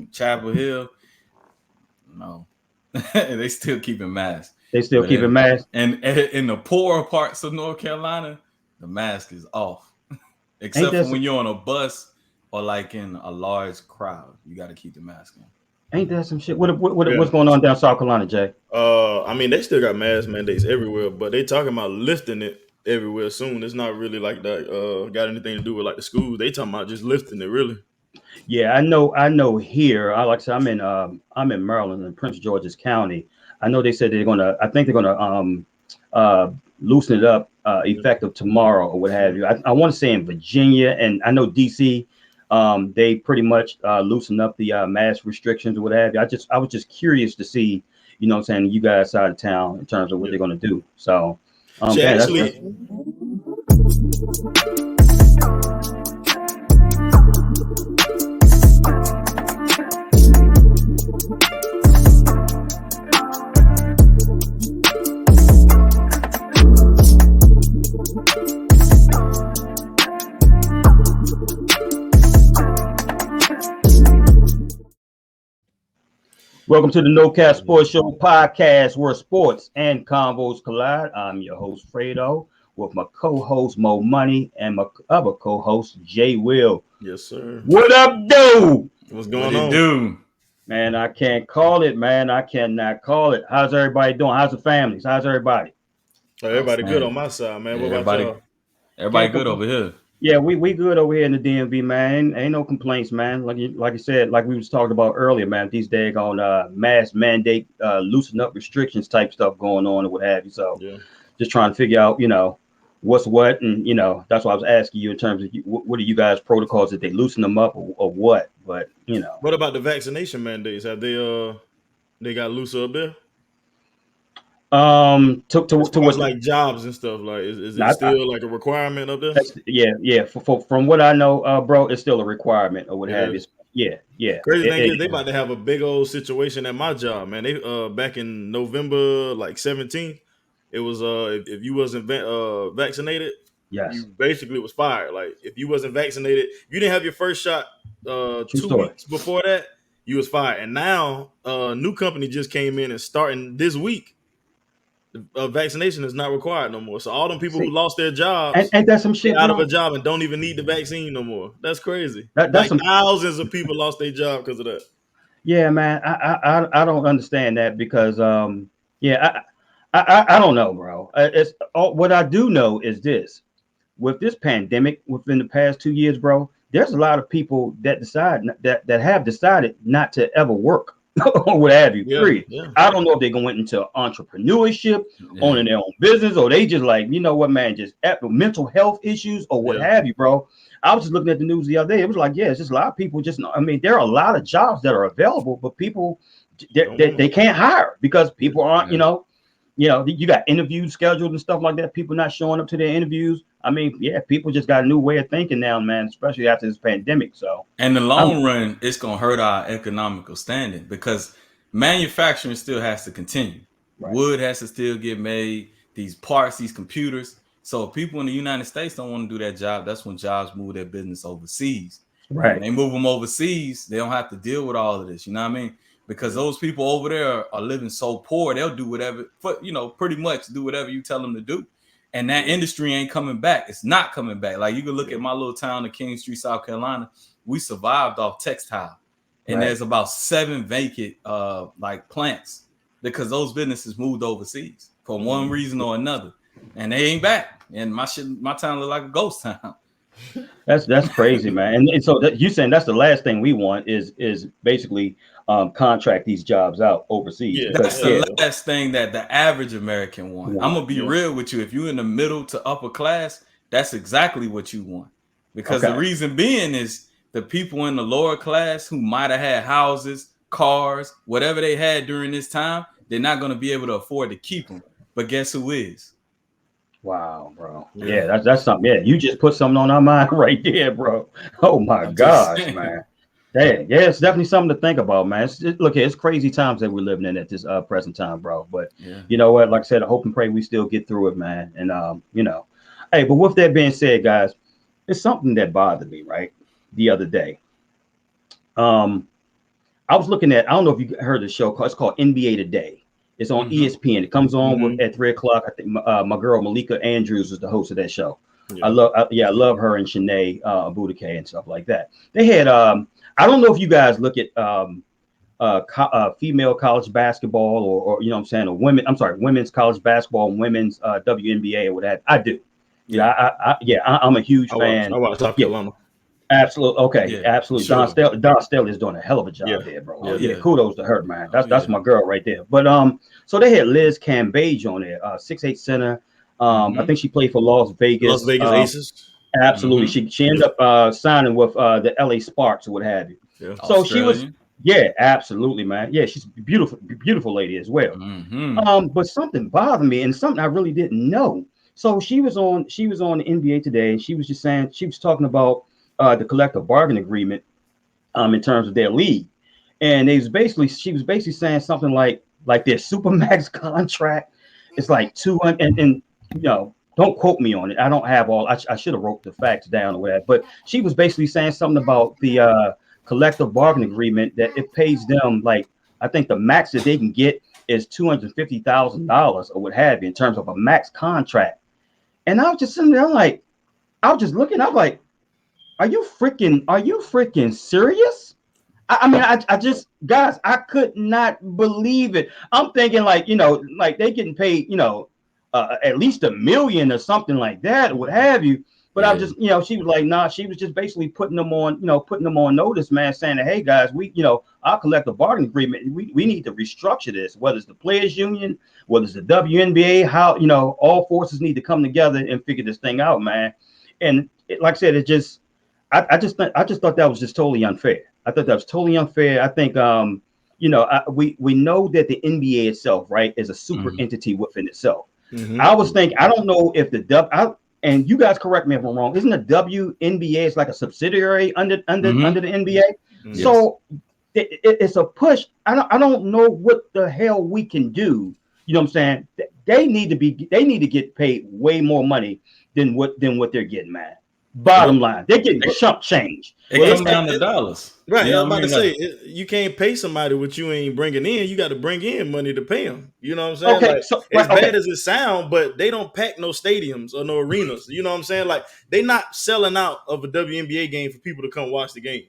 on Chapel Hill, no, they still keeping masks. They still keeping masks. And in the poorer parts of North Carolina, the mask is off. Except for when you're on a bus or like in a large crowd, you got to keep the mask on. Ain't that some shit? What's going on down South Carolina, Jay? I mean, they still got mask mandates everywhere, but they talking about lifting it everywhere soon. It's not really like that. Got anything to do with like the schools? They talking about just lifting it, really. Yeah, I know. Here, like I said, I'm in Maryland, in Prince George's County. I know they said they're gonna. I think they're gonna loosen it up effective tomorrow or what have you. I want to say in Virginia, and I know DC. They pretty much loosened up the mask restrictions or what have you. I was just curious to see, you know what I'm saying, you guys side of town in terms of what they're going to do. So, actually, welcome to the No Cap Sports Show podcast, where sports and convos collide. I'm your host, Fredo, with my co-host, Mo Money, and my other co-host, Jay Will. Yes, sir. What up, dude? What's going on? Dude? Man, I can't call it, man. I cannot call it. How's everybody doing? How's the families? How's everybody? Everybody good on my side, man. What about y'all? Everybody good over here. Yeah, we good over here in the DMV, man. Ain't no complaints, man. Like you said, like we was talking about earlier, man. These daggone mask mandate, loosen up restrictions type stuff going on or what have you. So just trying to figure out, what's what, and that's why I was asking you in terms of what are you guys' protocols, that they loosen them up or what? But what about the vaccination mandates? Have they got looser up there? To what, like jobs and stuff, like is it still like a requirement up there? Yeah. From what I know, bro, it's still a requirement or what have you. Yeah. Crazy thing is they about to have a big old situation at my job, man. They back in November like 17th, it was if you wasn't vaccinated, you basically was fired. Like if you wasn't vaccinated, you didn't have your first shot 2 weeks before that, you was fired. And now new company just came in and starting this week. Vaccination is not required no more. So all them people who lost their jobs and that's some shit out of a job and don't even need the vaccine no more. That's crazy. That's like thousands of people lost their job because of that. Yeah, man. I don't understand that because I don't know, bro. It's what I do know is this: with this pandemic within the past 2 years, bro, there's a lot of people that have decided not to ever work. Or what have you, period. Yeah. I don't know if they're going into entrepreneurship, owning their own business, or they just like, you know what, man, just mental health issues or what have you, bro. I was just looking at the news the other day. It was like, it's just a lot of people there are a lot of jobs that are available, but people, they can't hire because people aren't, you got interviews scheduled and stuff like that. People not showing up to their interviews. I mean, people just got a new way of thinking now, man, especially after this pandemic. So, in the long run, it's going to hurt our economical standing because manufacturing still has to continue. Right. Wood has to still get made, these parts, these computers. So if people in the United States don't want to do that job, that's when jobs move their business overseas. Right. When they move them overseas, they don't have to deal with all of this. You know what I mean? Because those people over there are living so poor, they'll do whatever, pretty much do whatever you tell them to do. And that industry ain't coming back. It's not coming back. Like you can look at my little town of King Street, South Carolina. We survived off textile. And there's about 7 vacant like plants because those businesses moved overseas for one reason or another. And they ain't back. And my town look like a ghost town. That's crazy, man. And so you saying that's the last thing we want is basically contract these jobs out overseas. Yeah, that's the last thing that the average American wants. I'm gonna be real with you. If you're in the middle to upper class, that's exactly what you want. Because the reason being is the people in the lower class who might have had houses, cars, whatever they had during this time, they're not gonna be able to afford to keep them. But guess who is? Wow, bro. Yeah, that's something. Yeah, you just put something on our mind right there, bro. Oh my gosh, man. Dang, it's definitely something to think about, man. Look, it's crazy times that we're living in at this present time, bro. But you know what? Like I said, I hope and pray we still get through it, man. And hey, but with that being said, guys, it's something that bothered me, right? The other day. I was looking at, I don't know if you heard the show, it's called NBA Today. It's on ESPN. It comes on at 3:00. I think my girl Malika Andrews is the host of that show. Yeah. I love her and Shanae Boudica and stuff like that. They had I don't know if you guys look at female college basketball or you know what I'm saying, or women's college basketball and women's WNBA or whatever. I do. I'm a huge fan. I watch South Carolina. Absolutely. Okay. Absolutely. Sure. Don Staley is doing a hell of a job there, bro. Kudos to her, man. That's my girl right there. But so they had Liz Cambage on there, 6'8" center. I think she played for Las Vegas Aces. Absolutely. She ended up signing with the LA Sparks or what have you. Yeah. So Australian. She was absolutely, man. Yeah, she's a beautiful lady as well. But something bothered me and something I really didn't know. So she was on the NBA Today, and she was just saying, she was talking about the collective bargaining agreement in terms of their league. And she was basically saying something like their Supermax contract is like 200 and you know, don't quote me on it. I don't have all, I should have wrote the facts down or whatever, but she was basically saying something about the collective bargaining agreement that it pays them, like, I think the max that they can get is $250,000 or what have you in terms of a max contract. And I was just sitting there, I was just looking, I'm like, are you freaking serious? I mean, I just, guys, I could not believe it. I'm thinking like, you know, like they getting paid, you know, at least $1 million or something like that, or what have you. But I just, you know, she was like, nah, she was just basically putting them on notice, man, saying that, hey guys, we, you know, our collective bargaining agreement, we need to restructure this, whether it's the players union, whether it's the WNBA, how, you know, all forces need to come together and figure this thing out, man. And like I said, it just, I just thought that was just totally unfair. I thought that was totally unfair. I think, you know, we know that the NBA itself, right, is a super entity within itself. I was thinking, I don't know if and you guys correct me if I'm wrong. Isn't the WNBA is like a subsidiary under the NBA? Yes. So it's a push. I don't know what the hell we can do. You know what I'm saying? They need to get paid way more money than what they're getting, man. Bottom line, they're getting chump change. It comes down to dollars. Right. I was about to say, you can't pay somebody what you ain't bringing in. You got to bring in money to pay them. You know what I'm saying? Okay. Like, as bad as it sounds, but they don't pack no stadiums or no arenas. You know what I'm saying? Like, they not selling out of a WNBA game for people to come watch the game.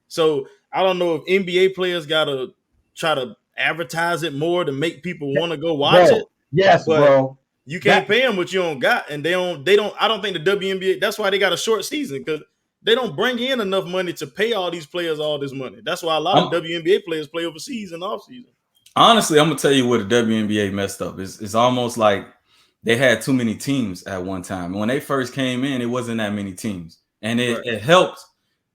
So I don't know if NBA players got to try to advertise it more to make people want to go watch it. Yes, bro. You can't pay them what you don't got, and they don't. I don't think the WNBA. That's why they got a short season, because they don't bring in enough money to pay all these players all this money. That's why a lot of WNBA players play overseas and off season. Honestly, I'm gonna tell you where the WNBA messed up. It's almost like they had too many teams at one time. When they first came in, it wasn't that many teams, and it helped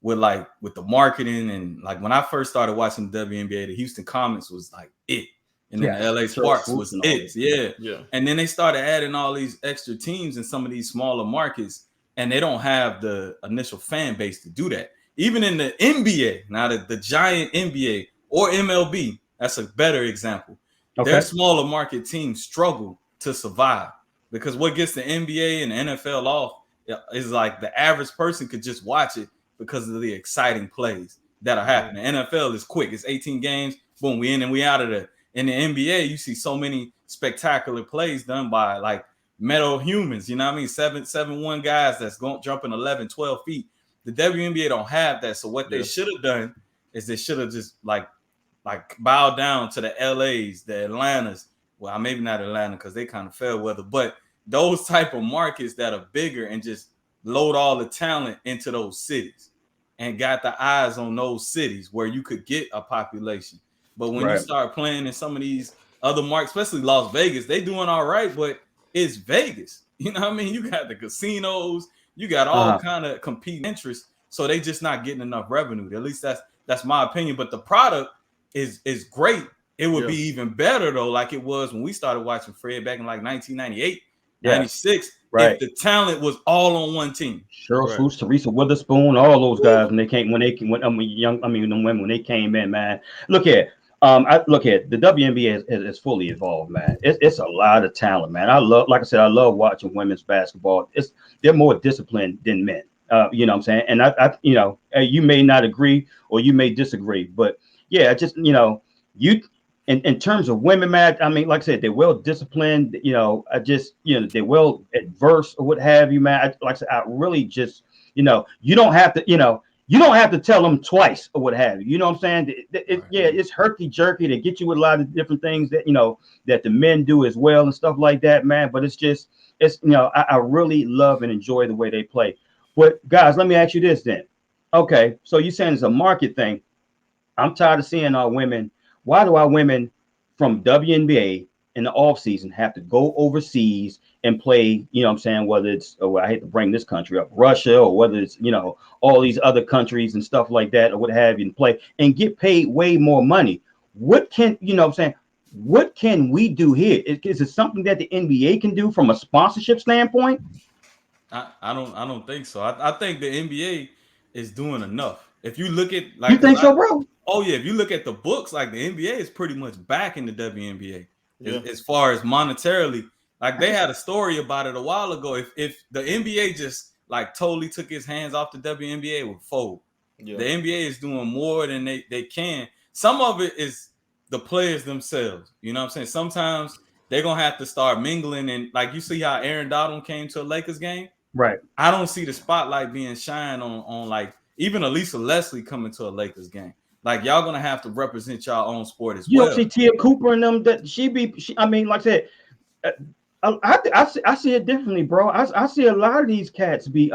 with the marketing. And like when I first started watching the WNBA, the Houston Comets was like it. And then the LA Sparks was it. Yeah. And then they started adding all these extra teams in some of these smaller markets, and they don't have the initial fan base to do that. Even in the NBA, now the giant NBA or MLB, that's a better example. Okay. Their smaller market teams struggle to survive, because what gets the NBA and the NFL off is like the average person could just watch it because of the exciting plays that are happening. The NFL is quick. It's 18 games. Boom, we in and we out of there. In the NBA, you see so many spectacular plays done by like metal humans, you know what I mean? 7'1" guys that's going jumping 11, 12 feet. The WNBA don't have that. So what they should have done is they should have just like bowed down to the LAs, the Atlantas. Well, maybe not Atlanta because they kind of fair weather, but those type of markets that are bigger and just load all the talent into those cities and got the eyes on those cities where you could get a population. But when you start playing in some of these other markets, especially Las Vegas, they doing all right, but it's Vegas. You know what I mean? You got the casinos, you got all kind of competing interests, so they just not getting enough revenue. At least that's my opinion. But the product is great. It would be even better though, like it was when we started watching Fred back in like 1998, 96. If the talent was all on one team. Cheryl Swoosh, Teresa Witherspoon, all those guys when they came when they came in, man. Look at the WNBA is fully involved, man. It's a lot of talent, man. I love watching women's basketball. They're more disciplined than men. You know what I'm saying? And I you know, you may not agree or you may disagree, but yeah, just you in terms of women, man. I mean, like I said, they're well disciplined. They're well adverse or what have you, man. Like I said, I really just you don't have to you don't have to tell them twice or what have you. You know what I'm saying? Yeah, it's herky jerky. They get you with a lot of different things that that the men do as well and stuff like that, man. But I really love and enjoy the way they play. But guys, let me ask you this then. Okay, so you're saying it's a market thing. I'm tired of seeing our women. Why do our women from WNBA in the off season have to go overseas and play? You know what I'm saying? Whether it's, I hate to bring this country up, Russia, or whether it's, all these other countries and stuff like that, or what have you, and play and get paid way more money. What can, what I'm saying? What can we do here? Is it something that the NBA can do from a sponsorship standpoint? I don't think so. I think the NBA is doing enough. If you look at You think so, bro? oh yeah, if you look at the books, like the NBA is pretty much back in the WNBA Yeah. as far as monetarily. Like they had a story about it a while ago. If the NBA just like totally took its hands off the WNBA, it would fold. Yeah. The NBA is doing more than they can. Some of it is the players themselves. You know what I'm saying? Sometimes they're gonna have to start mingling, and like you see how Aaron Donald came to a Lakers game. Right. I don't see the spotlight being shined on like even Elisa Leslie coming to a Lakers game. Like y'all gonna have to represent y'all own sport as well. You don't see Tia Cooper and them that I mean, like I said, I see it differently, bro. I see a lot of these cats be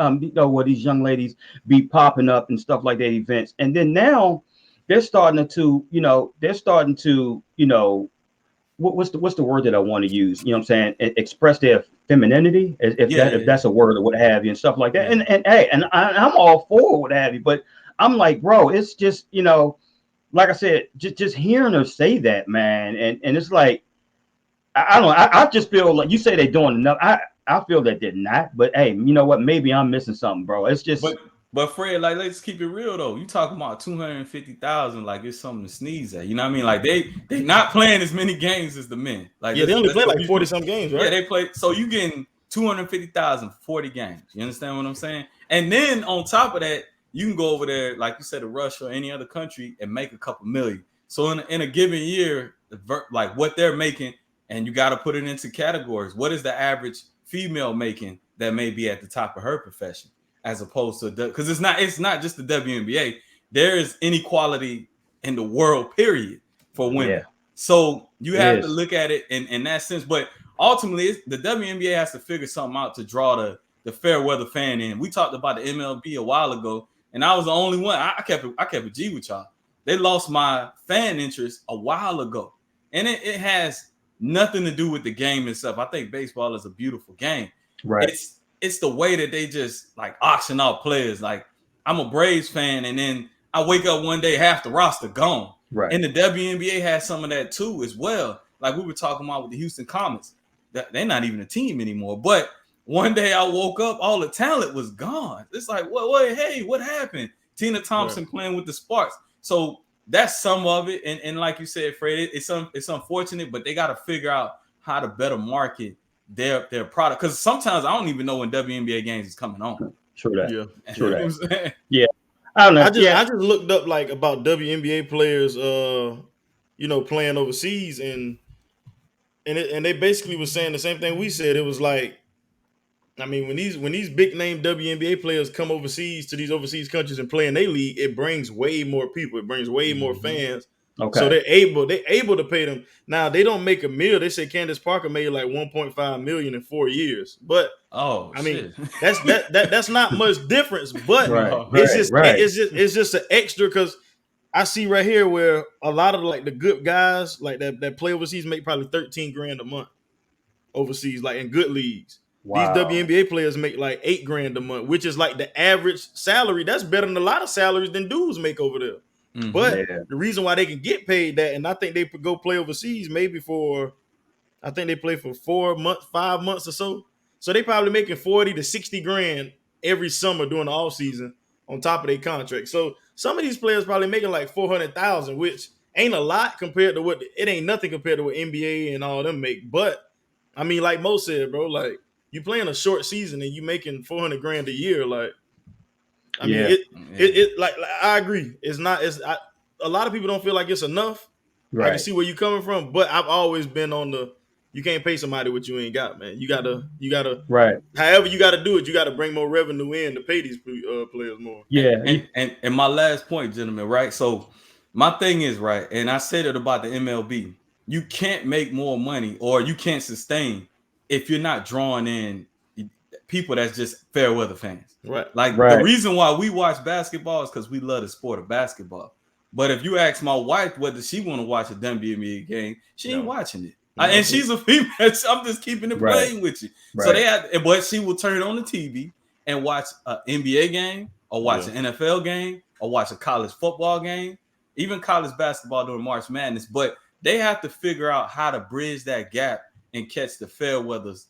these young ladies be popping up and stuff like that events, and then now they're starting to what's the word that I want to use? You know what I'm saying? Express their femininity, if that's a word or what have you, and stuff like that. And hey, I'm all for what have you, but I'm like, bro, it's just like I said, just hearing her say that, man, and it's like I don't know. I just feel like you say they're doing enough. I feel that they're not, but hey, you know what? Maybe I'm missing something, bro. It's just. But Fred, like let's keep it real though. You talking about 250,000 like it's something to sneeze at. You know what I mean? Like they not playing as many games as the men. Like they only play like 40 some games, right? Yeah, they play. So you getting 250,000 40 games. You understand what I'm saying? And then on top of that, you can go over there, like you said, to Russia or any other country and make a couple million. So in a given year, like what they're making, and you got to put it into categories. What is the average female making that may be at the top of her profession? As opposed to because it's not just the WNBA. There is inequality in the world, period, for women. Yeah. So you have to look at it in that sense. But ultimately, the WNBA has to figure something out to draw the fair weather fan in. We talked about the MLB a while ago, and I was the only one. I kept a G with y'all. They lost my fan interest a while ago, and it has nothing to do with the game itself. I think baseball is a beautiful game. Right. It's the way that they just like auction out players. Like I'm a Braves fan, and then I wake up one day, half the roster gone. Right. And the WNBA has some of that too as well. Like we were talking about with the Houston Comets, they're not even a team anymore. But one day I woke up, all the talent was gone. It's like, hey, what happened? Tina Thompson playing with the Sparks. So that's some of it. And like you said, Fred, it's unfortunate, but they got to figure out how to better market their product, because sometimes I don't even know when WNBA games is coming on. True that. Yeah. True that. Yeah. I don't know. I just looked up like about WNBA players playing overseas, and they basically was saying the same thing we said. It was like, I mean, when these big name WNBA players come overseas to these overseas countries and play in their league, it brings way more people. It brings way more fans. Okay. So they're able to pay them. Now they don't make a meal. They say Candace Parker made like 1.5 million in 4 years. But I mean, that's not much difference. But it's just an extra, because I see right here where a lot of like the good guys like that play overseas make probably 13 grand a month overseas, like in good leagues. Wow. These WNBA players make like 8 grand a month, which is like the average salary. That's better than a lot of salaries than dudes make over there. Mm-hmm. But the reason why they can get paid that, and I think they could go play overseas maybe I think they play for 4 months, 5 months or so. So they probably making 40 to 60 grand every summer during the off season on top of their contract. So some of these players probably making like 400,000, which ain't a lot compared to it ain't nothing compared to what NBA and all them make. But I mean, like Mo said, bro, like you playing a short season and you making 400 grand a year, like. I mean, it like I agree. a lot of people don't feel like it's enough. Right. I can see where you're coming from, but I've always been on you can't pay somebody what you ain't got, man. You gotta right. However you gotta do it, you gotta bring more revenue in to pay these players more. Yeah. And my last point, gentlemen, right? So my thing is, right, and I said it about the MLB. You can't make more money or you can't sustain if you're not drawing in people that's just fair weather fans. Right. Like the reason why we watch basketball is because we love the sport of basketball. But if you ask my wife whether she want to watch a WNBA game, she ain't watching it. And she's a female. I'm just keeping it playing with you. So but she will turn on the TV and watch an NBA game or watch an NFL game or watch a college football game, even college basketball during March Madness. But they have to figure out how to bridge that gap and catch the fair weather's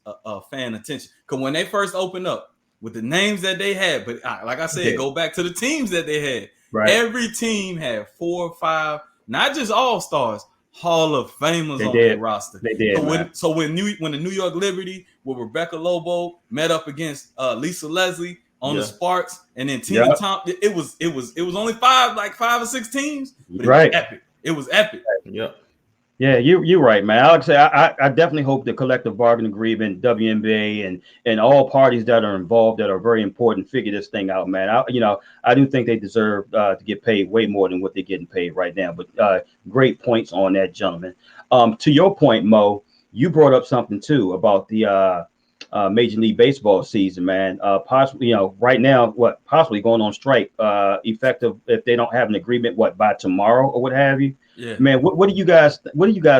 fan attention. Because when they first opened up with the names that they had, but like I said, go back to the teams that they had. Right. Every team had 4 or 5, not just all-stars, Hall of Famers on their roster. They did. So when the New York Liberty with Rebecca Lobo met up against Lisa Leslie on the Sparks, and then Tina Thompson, it was only 5 or 6 teams, but it was epic. It was epic. Yeah, you're right, man. I would say I definitely hope the collective bargaining agreement, WNBA, and all parties that are involved that are very important figure this thing out, man. I do think they deserve to get paid way more than what they're getting paid right now. But great points on that, gentlemen. To your point, Mo, you brought up something too about the Major League Baseball season, man. Possibly, right now, possibly going on strike, effective if they don't have an agreement, by tomorrow or what have you. Yeah, man. What do you guys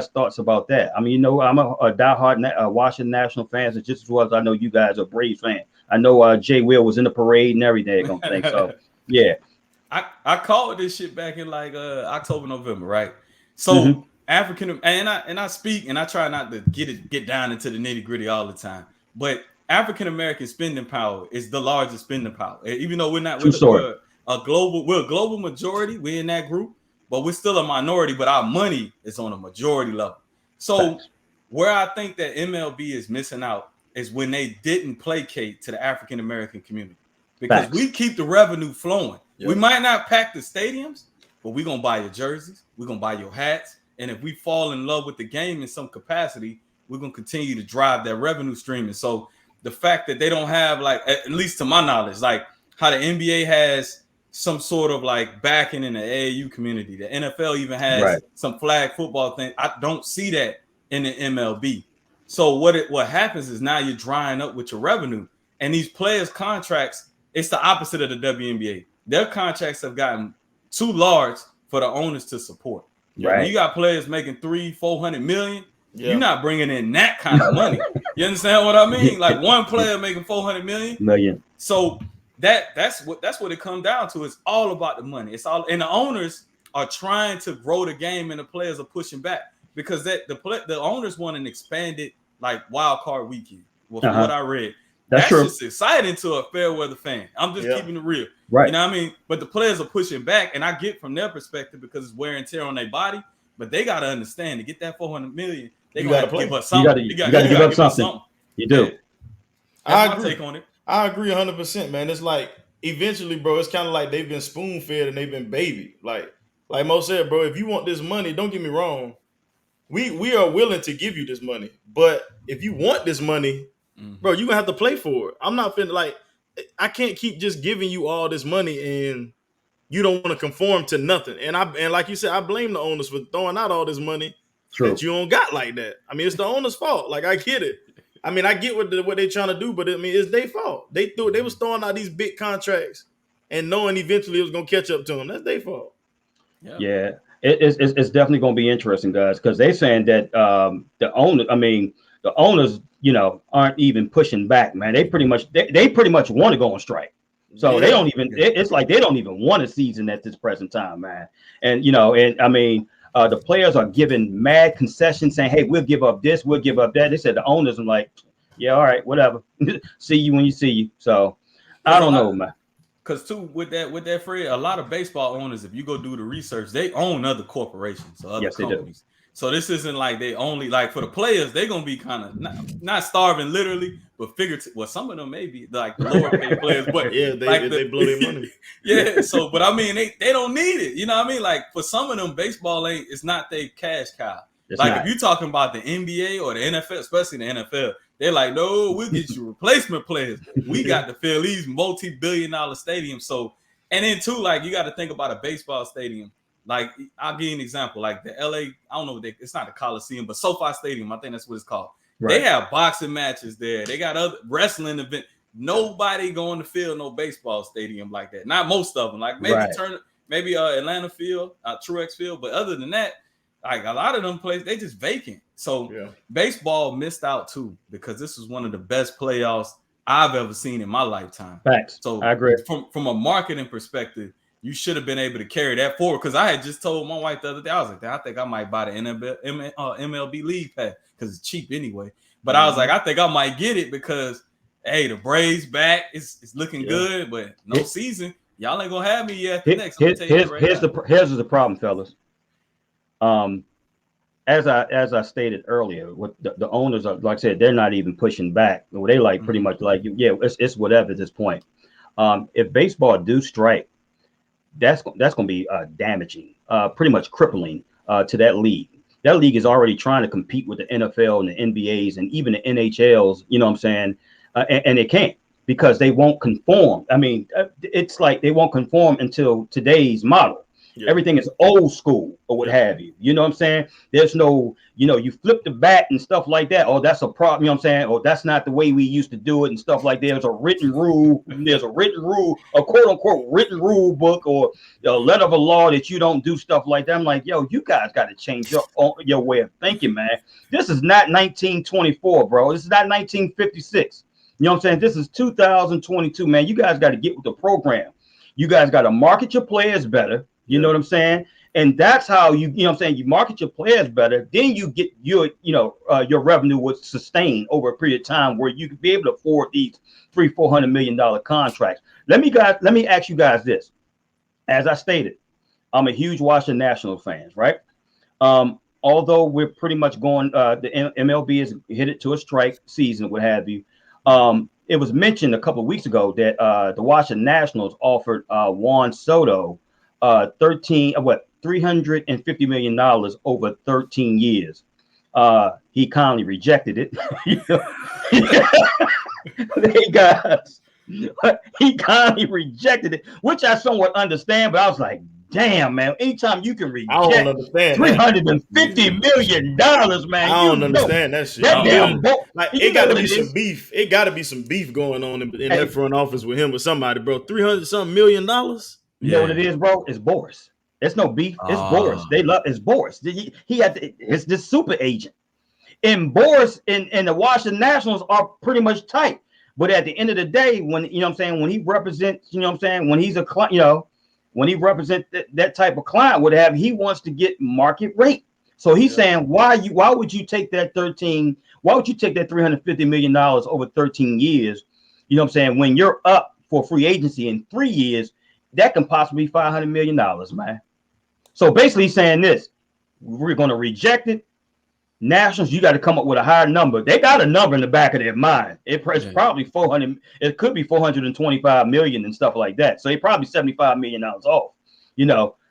thoughts about that? I mean, I'm a diehard Washington National fan, just as well as I know you guys are Braves fan. I know Jay Will was in the parade and everything. Gonna think so. Yeah, I called this shit back in like October, November, right? So African and I speak and I try not to get down into the nitty gritty all the time, but African American spending power is the largest spending power. Even though we're a global majority, we're in that group. But we're still a minority, but our money is on a majority level. So where I think that MLB is missing out is when they didn't placate to the African American community. Because we keep the revenue flowing. Yep. We might not pack the stadiums, but we're going to buy your jerseys. We're going to buy your hats. And if we fall in love with the game in some capacity, we're going to continue to drive that revenue stream. And so the fact that they don't have, like, at least to my knowledge, like how the NBA has some sort of like backing in the AAU community. The NFL even has some flag football thing. I don't see that in the MLB. So what happens is now you're drying up with your revenue. And these players' contracts, it's the opposite of the WNBA. Their contracts have gotten too large for the owners to support. Right. When you got players making $300-400 million, you're not bringing in that kind of money. You understand what I mean? Like one player making $400 million. So that's what it comes down to. It's all about the money. It's all, and the owners are trying to grow the game, and the players are pushing back because the owners want an expanded like wild card weekend. Well, from what I read, that's just exciting to a fair weather fan. I'm just keeping it real, right? You know what I mean? But the players are pushing back, and I get from their perspective because it's wear and tear on their body. But they got to understand to get that $400 million, they got to give us something. You got to give up something. You do. That's my take on it. I agree 100%, man. It's like eventually, bro, it's kind of like they've been spoon fed and they've been babied. Like Mo said, bro, if you want this money, don't get me wrong. We are willing to give you this money. But if you want this money, bro, you're gonna have to play for it. I'm not finna I can't keep just giving you all this money and you don't want to conform to nothing. And like you said, I blame the owners for throwing out all this money that you don't got like that. I mean, it's the owner's fault. Like, I get it. I mean, I get what they're trying to do, but I mean, it's their fault. They was throwing out these big contracts and knowing eventually it was gonna catch up to them. That's their fault. Yeah. It's definitely gonna be interesting, guys, because they're saying that the owners, aren't even pushing back, man. They pretty much want to go on strike. So they don't even. It's like they don't even want a season at this present time, man. And I mean, the players are giving mad concessions, saying, "Hey, we'll give up this, we'll give up that." They said the owners are like, "Yeah, all right, whatever. See you when you see you." So I don't know, man. Because too, with that, Fred, a lot of baseball owners, if you go do the research, they own other corporations or other companies. So this isn't like they only like for the players, they're gonna be kind of not starving literally, but figuratively. Well, some of them maybe like the lower paid players, but yeah, they blow their money. Yeah, so but I mean they don't need it. You know what I mean? Like for some of them, baseball it's not their cash cow. It's like if you're talking about the NBA or the NFL, especially the NFL, they're like, no, we'll get you replacement players. We got to fill these multi-billion-dollar stadiums. So and then too, like you got to think about a baseball stadium. Like I'll give you an example, like the LA, I don't know, it's not the Coliseum, but SoFi Stadium, I think that's what it's called. Right. They have boxing matches there. They got other wrestling events. Nobody going to field no baseball stadium like that. Not most of them. Like maybe Atlanta Field, Truex Field, but other than that, like a lot of them places, they just vacant. So baseball missed out too because this was one of the best playoffs I've ever seen in my lifetime. Facts. So I agree. From a marketing perspective, you should have been able to carry that forward because I had just told my wife the other day, I was like, I think I might buy the MLB League pass because it's cheap anyway. But I was like, I think I might get it because, hey, the Braves back, it's looking good, but no season. Y'all ain't gonna have me yet. Here's the problem, fellas. As I stated earlier, what the owners are, like I said, they're not even pushing back. They like pretty much like, it's whatever at this point. If baseball do strike, that's going to be damaging, pretty much crippling to that league. That league is already trying to compete with the NFL and the NBAs and even the NHLs, you know what I'm saying? And they can't because they won't conform. I mean, it's like they won't conform until today's model. Yeah. Everything is old school or what have you. You know what I'm saying? There's no, you flip the bat and stuff like that. Oh, that's a problem. You know what I'm saying? Oh, that's not the way we used to do it and stuff like that. There's a written rule. There's a written rule, a quote unquote written rule book or a letter of a law that you don't do stuff like that. I'm like, yo, you guys got to change your way of thinking, man. This is not 1924, bro. This is not 1956. You know what I'm saying? This is 2022, man. You guys got to get with the program. You guys got to market your players better. You know what I'm saying? And that's how you know what I'm saying? You market your players better. Then you get your revenue would sustain over a period of time where you could be able to afford these $300-400 million contracts. Let me ask you guys this. As I stated, I'm a huge Washington Nationals fan, right? Although we're pretty much going, the MLB is headed to a strike season, what have you. It was mentioned a couple of weeks ago that the Washington Nationals offered Juan Soto $350 million over 13 years. He kindly rejected it. Hey guys, he kindly rejected it, which I somewhat understand, but I was like, damn, man, anytime you can reject $350 million, man. I don't understand that shit. It gotta be some beef. It gotta be some beef going on in that front office with him or somebody, bro. $300-something million. You know what it is, bro? It's Boris. It's no beef. It's Boris. It's Boris. He had it's this super agent. And Boris and the Washington Nationals are pretty much tight. But at the end of the day, when when he represents, when he's a client, when he represents that type of client, he wants to get market rate. So he's saying, why would you take that $350 million over 13 years? You know what I'm saying? When you're up for free agency in 3 years, that can possibly be $500 million, man. So basically saying this, we're going to reject it. Nationals, you got to come up with a higher number. They got a number in the back of their mind. It's probably 400. It could be 425 million and stuff like that. So they probably $75 million off,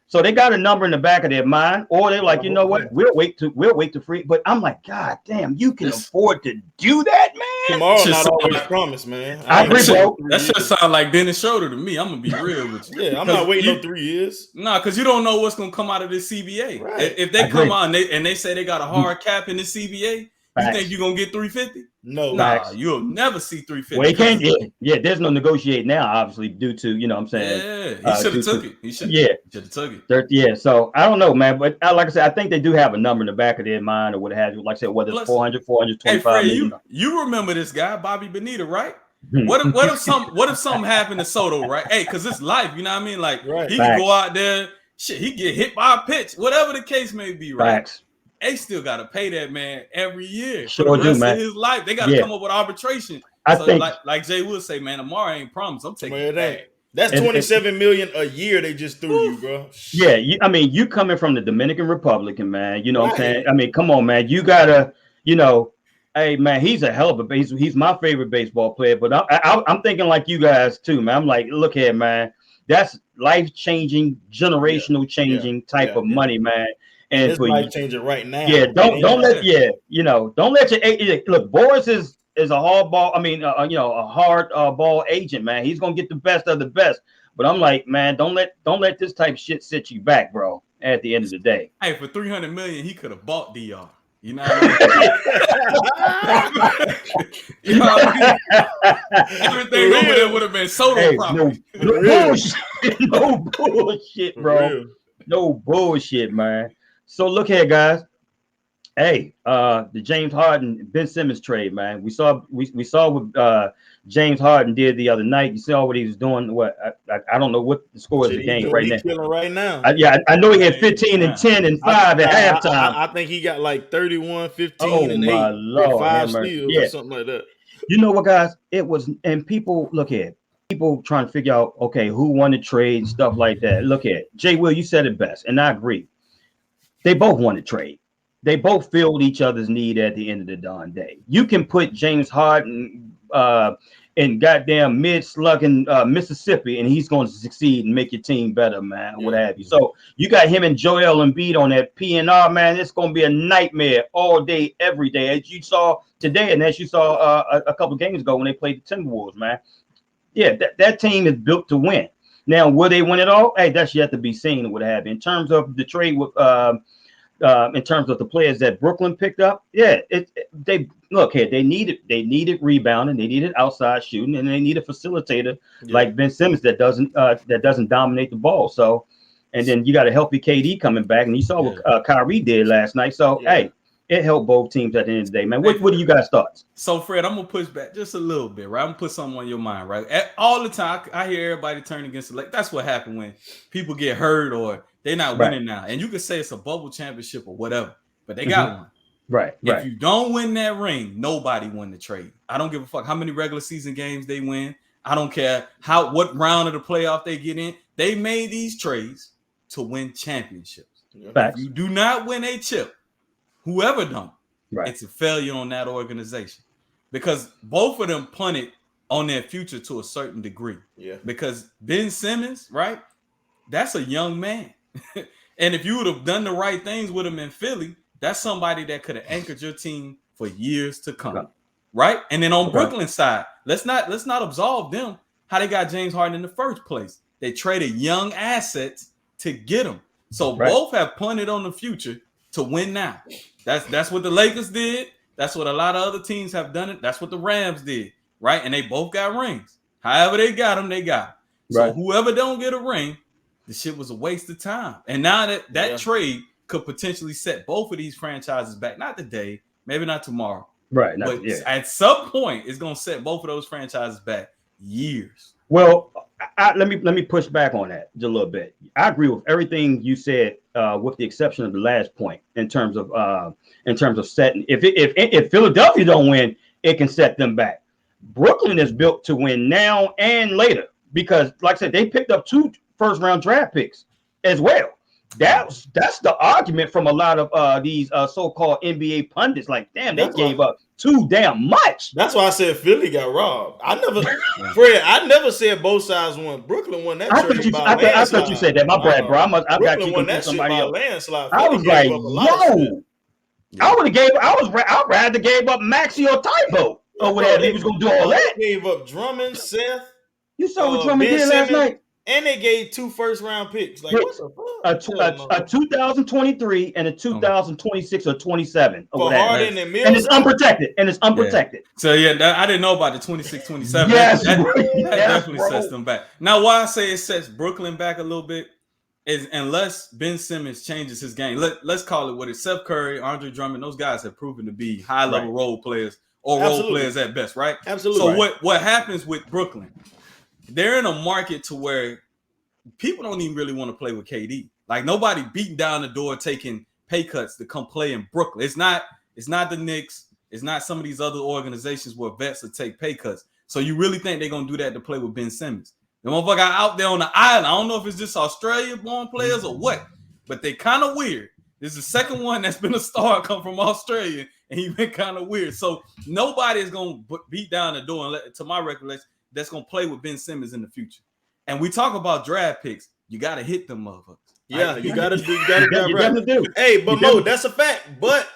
So they got a number in the back of their mind, or they're like, you know what? We'll wait to free. But I'm like, God damn, you can afford to do that, man. Tomorrow not always promised, man. I agree, bro. That should sound like Dennis Schroeder to me. I'm gonna be real with you. Yeah, I'm not waiting no 3 years. Nah, because you don't know what's gonna come out of this CBA. Right. If they come out and they say they got a hard cap in the CBA, you think you're gonna get 350? No, you'll never see 350. Well, he can't. Yeah, there's no negotiate now, obviously, due to Yeah, he should have took it. He should have took it. Yeah, so I don't know, man, but like I said, I think they do have a number in the back of their mind or what have you. Like I said, whether it's 425 million. You remember this guy, Bobby Bonita, right? What if something happened to Soto, right? Hey, because it's life, you know what I mean? Like he can go out there, he get hit by a pitch, whatever the case may be, right? Facts. They still got to pay that man every year for the rest of his life. They got to come up with arbitration. I think, like Jay would say, man, tomorrow ain't promised. I'm taking it back. That's $27 million a year they just threw you, bro. Yeah, you coming from the Dominican Republic, man. You know what I'm saying? I mean, come on, man. You gotta, hey, man, he's a hell of a he's my favorite baseball player. But I'm thinking like you guys too, man. I'm like, look here, man. That's life-changing, generational changing type of money, man. And it's life-changing right now. Yeah, don't let don't let your look. Boris is a hardball. I mean, a hard ball agent, man. He's gonna get the best of the best. But I'm like, man, don't let this type of shit sit you back, bro. At the end of the day, hey, for $300 million, he could have bought DR. You know what I mean? You know what I mean? Everything over there would have been Soto property. No bullshit, no bullshit, bro. No bullshit, man. So look here, guys. Hey, the James Harden Ben Simmons trade, man. We saw what James Harden did the other night. You saw what he was doing. What I don't know what the score of the game right now. Killing right now. I know he had 15 and 10 and 5 at halftime. I think he got like 31, 15 and 8 Lord, 5 steals or something like that. You know what, guys? It was, and people look at people trying to figure out, okay, who won the trade and stuff like that. Look at Jay Will, you said it best, and I agree. They both won the trade. They both filled each other's need at the end of the darn day. You can put James Harden in goddamn mid-slugging Mississippi, and he's going to succeed and make your team better, man, what have you. So you got him and Joel Embiid on that PNR, man. It's going to be a nightmare all day, every day, as you saw today and as you saw a couple of games ago when they played the Timberwolves, man. Yeah, that team is built to win. Now, will they win it all? Hey, that's yet to be seen, what have you. In terms of the trade with in terms of the players that Brooklyn picked up, they needed rebounding, they needed outside shooting, and they need a facilitator like Ben Simmons that doesn't dominate the ball. So, and then you got a healthy KD coming back, and you saw what Kyrie did last night. So, hey, it helped both teams at the end of the day, man. What do you guys thoughts? So, Fred, I'm gonna push back just a little bit, right? I'm gonna put something on your mind, right? All the time, I hear everybody turn against the Lakers. That's what happened when people get hurt or they're not winning now. And you can say it's a bubble championship or whatever, but they got one. Right. If you don't win that ring, nobody won the trade. I don't give a fuck how many regular season games they win. I don't care what round of the playoff they get in. They made these trades to win championships. Facts. If you do not win a chip, whoever done, right, it's a failure on that organization. Because both of them punted on their future to a certain degree. Yeah. Because Ben Simmons, right? That's a young man. And if you would have done the right things with him in Philly, that's somebody that could have anchored your team for years to come. Right? And then on Brooklyn's side, let's not absolve them how they got James Harden in the first place. They traded young assets to get him. So both have punted on the future to win now. That's what the Lakers did. That's what a lot of other teams have done it. That's what the Rams did, right? And they both got rings. However they got them, they got them. So whoever don't get a ring, the shit was a waste of time. And now that trade could potentially set both of these franchises back. Not today, maybe not tomorrow. Right. But at some point, it's going to set both of those franchises back years. Well, let me push back on that just a little bit. I agree with everything you said, with the exception of the last point in terms of setting. If Philadelphia don't win, it can set them back. Brooklyn is built to win now and later because, like I said, they picked up 2 first-round draft picks as well. That's the argument from a lot of these so-called NBA pundits. Like, damn, they gave up too damn much. That's why I said Philly got robbed. I never said both sides won. Brooklyn won that trade by landslide. I thought you said that. My bad, bro. I got you won that somebody else. Landslide. I was like, yo. I'd rather gave up Maxey or Tybo or whatever. He was gonna do all that. They gave up Drummond, Seth. You saw what Drummond did last night. And they gave 2 first-round picks. Like, what the fuck? A 2023 and a 2026 or 27. For Harden and Mills. And it's unprotected. Yeah. So, I didn't know about the 26, 27. Yes, that definitely sets them back. Now, why I say it sets Brooklyn back a little bit is unless Ben Simmons changes his game. Let's call it what it's. Seth Curry, Andre Drummond, those guys have proven to be high-level role players or role players at best, right? Absolutely. So, what happens with Brooklyn? They're in a market to where people don't even really want to play with KD. Like, nobody beating down the door taking pay cuts to come play in Brooklyn. It's not the Knicks. It's not some of these other organizations where vets will take pay cuts. So you really think they're going to do that to play with Ben Simmons? The motherfucker out there on the island. I don't know if it's just Australia-born players or what, but they kind of weird. This is the second one that's been a star come from Australia, and he's been kind of weird. So nobody is going to beat down the door, and to my recollection, that's going to play with Ben Simmons in the future. And we talk about draft picks. You got to hit them motherfuckers. Yeah, you got to do. Hey, but Mo, that's a fact. But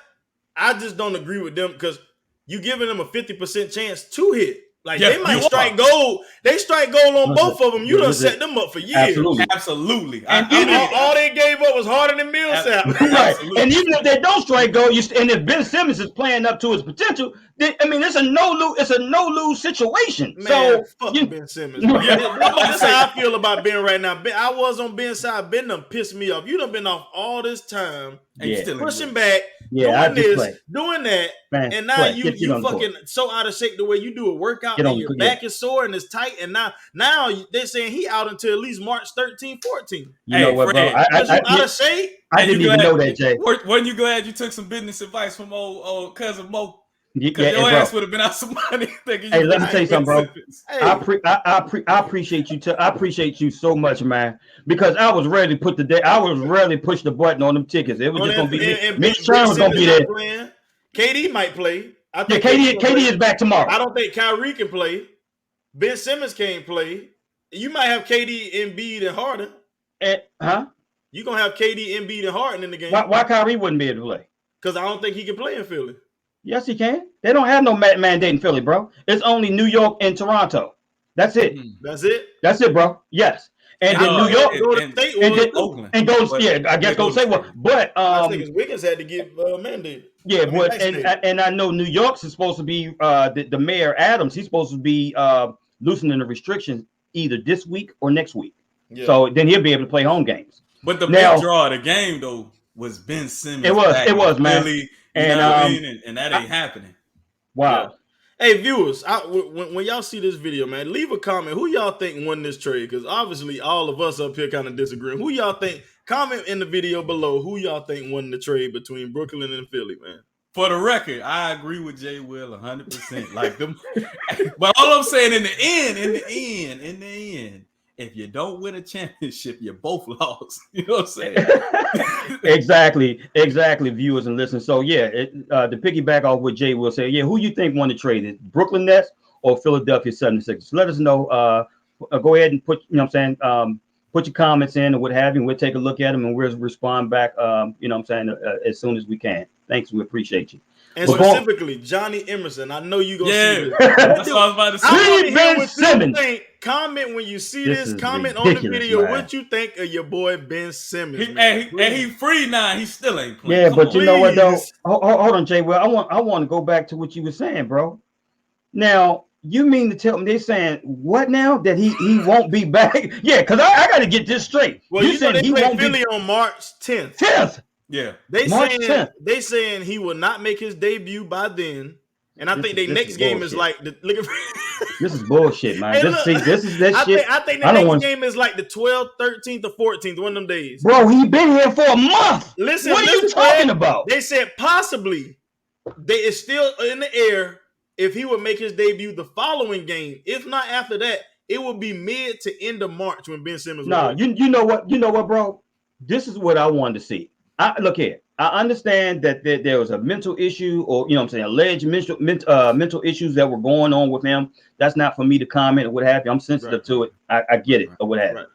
I just don't agree with them because you giving them a 50% chance to hit. Like they might strike gold. They strike gold on both of them. You done set them up for years. Absolutely. And all they gave up was harder than Millsap. Right. And even if they don't strike gold, and if Ben Simmons is playing up to his potential, it's a no lose situation. Man, so fuck Ben Simmons. That's how I feel about Ben right now. I was on Ben's side. Ben done pissed me off. You done been off all this time. And you still pushing back. Doing this, doing that, man, and now you fucking so out of shape the way you do a workout and your back is sore and it's tight, and now they're saying he out until at least March 13, 14. You know what, bro? I out of shape. I didn't even know that, Jay. Weren't you glad you took some business advice from old cousin Mo? Because your ass would have been out some money. Hey, let me tell you something, bro. Hey. I appreciate you. I appreciate you so much, man. Because I was ready to push the button on them tickets. It was just gonna be Mitch Sherman was gonna be there. Playing. KD might play. KD is back tomorrow. I don't think Kyrie can play. Ben Simmons can't play. You might have KD, Embiid, and Harden. You gonna have KD, Embiid, and Harden in the game? Why Kyrie wouldn't be able to play? Because I don't think he can play in Philly. Yes, he can. They don't have no mandate in Philly, bro. It's only New York and Toronto. That's it. That's it. That's it, bro. Yes. And then New York and Oakland. And goes, I guess go say what. But I think Wiggins had to get mandated. Yeah, but and I know New York's is supposed to be the mayor Adams. He's supposed to be loosening the restrictions either this week or next week. Yeah. So then he'll be able to play home games. But the big draw of the game though was Ben Simmons. It was, man. Really, and that ain't happening. Wow. Yeah. Hey, viewers, when y'all see this video, man, leave a comment. Who y'all think won this trade? Because obviously all of us up here kind of disagree. Who y'all think? Comment in the video below who y'all think won the trade between Brooklyn and Philly, man. For the record, I agree with Jay Will 100%. Like them, but all I'm saying in the end, if you don't win a championship, you both lost. You know what I'm saying? Exactly, viewers and listeners. So yeah, to piggyback off what Jay will say, who you think won the trade? Brooklyn Nets or Philadelphia 76ers? Let us know. Go ahead and put, put your comments in or what have you, and we'll take a look at them and we'll respond back, as soon as we can. Thanks, we appreciate you. And specifically, Johnny Emerson, I know you're going to see this. That's what I was about to say. Ben Simmons. Comment when you see this. Comment on the video what you think of your boy Ben Simmons. And he free now. He still ain't playing. Yeah, but you know what, though? Hold on, Jay. Well, I want to go back to what you were saying, bro. Now, you mean to tell me they're saying what now? That he won't be back? Yeah, because I got to get this straight. Well, you said he won't Philly on March 10th. 10th. Yeah, they saying he will not make his debut by then, and I think their next game is like the look at. This is bullshit, man. This is that shit. I think the next game is like the 12th, 13th, or 14th, one of them days. Bro, he been here for a month. Listen, what are you talking about? They said possibly it's still in the air if he would make his debut the following game. If not after that, it will be mid to end of March when Ben Simmons. You know what, bro? This is what I wanted to see. Look here. I understand that there was a mental issue, or alleged mental issues that were going on with him. That's not for me to comment or what have you. I'm sensitive to it. I get it or what have you.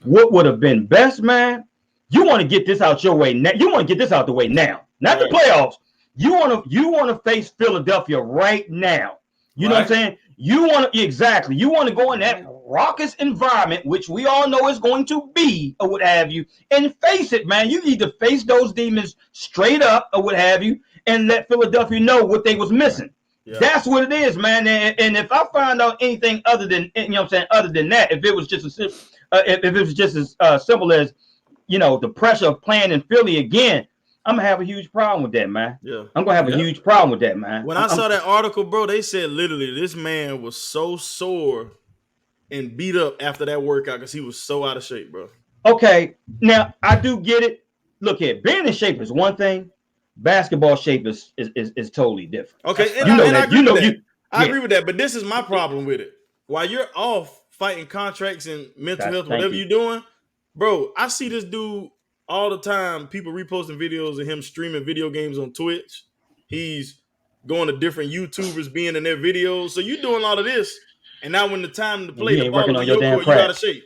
What would have been best, man? You want to get this out your way now. You want to get this out the way now, not the playoffs. You want to face Philadelphia right now. You know what I'm saying? You want to go in that raucous environment, which we all know is going to be, or what have you, and face it, man. You need to face those demons straight up, or what have you, and let Philadelphia know what they was missing. Yeah. That's what it is, man. And if I find out anything other than, other than that, if it was just as simple as, the pressure of playing in Philly again, I'm gonna have a huge problem with that, man. Yeah, I'm gonna have a huge problem with that, man. When I saw that article, bro, they said literally this man was so sore and beat up after that workout because he was so out of shape, bro. Okay, now I do get it. Look here, being in shape is one thing. Basketball shape is totally different. Okay, and I agree with that. But this is my problem with it. While you're off fighting contracts and mental health, whatever you're doing, bro, I see this dude all the time. People reposting videos of him streaming video games on Twitch. He's going to different YouTubers being in their videos. So you're doing all of this, and now when the time to play the ball is in your court, you out of shape.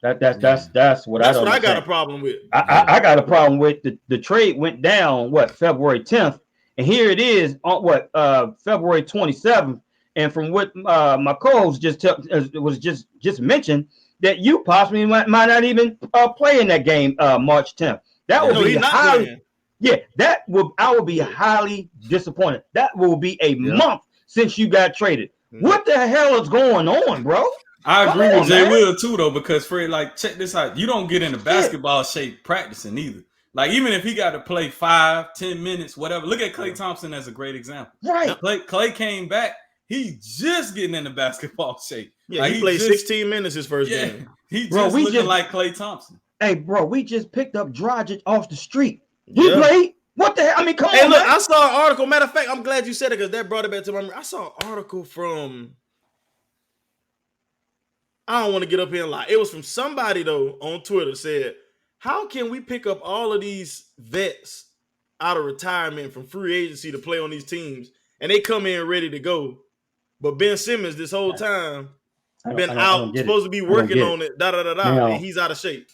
That's what I got a problem with. I got a problem with the trade went down February 10th, and here it is on February 27th. And from what my co-host just mentioned, that you possibly might not even play in that game March 10th. That would be highly, I will be highly disappointed. That will be a month since you got traded. What the hell is going on, bro? I agree with Jay Will too, though, because Fred, like, check this out. You don't get into basketball shape practicing either. Like, even if he got to play 5-10 minutes, whatever. Look at Klay Thompson as a great example. Right. Klay came back. He just getting into basketball shape. Yeah, like, he played 16 minutes his first game. He just looking like Klay Thompson. Hey, bro, we just picked up Dragic off the street. He played. What the hell? I mean, come on, look, man. I saw an article. Matter of fact, I'm glad you said it because that brought it back to my memory. I saw an article from... I don't want to get up here and lie. It was from somebody, though, on Twitter said, how can we pick up all of these vets out of retirement from free agency to play on these teams, and they come in ready to go, but Ben Simmons this whole time been out, supposed to be working on it, and he's out of shape.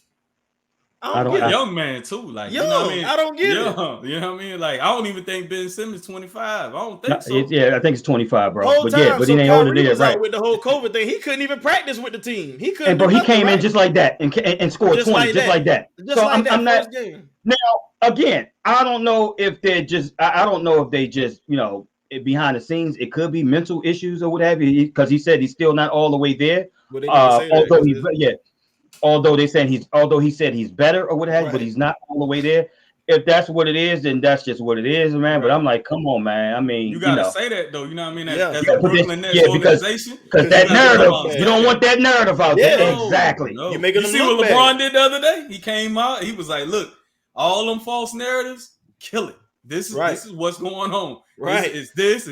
I don't get it. Young man too, like young, you know what I mean? I don't get it. You know what I mean? Like, I don't even think Ben Simmons 25. I don't think so. Yeah, I think it's 25, bro. Whole but time, but he ain't older than right. With the whole COVID thing, he couldn't even practice with the team. He couldn't. And bro, he came in just like that and scored 20, just like that. So I'm not. Now again, I don't know if they're just. I don't know if they just behind the scenes it could be mental issues or what have you, because he said he's still not all the way there. Although he said he's better or what have you, but he's not all the way there. If that's what it is, then that's just what it is, man. But I'm like, come on, man. I mean, you gotta say that though. You know what I mean? As a Brooklyn Nets organization, because that narrative, you don't want that narrative out there. Exactly. No. You see what LeBron did the other day? He came out. He was like, "Look, all them false narratives, kill it. This is what's going on. Right? Is this?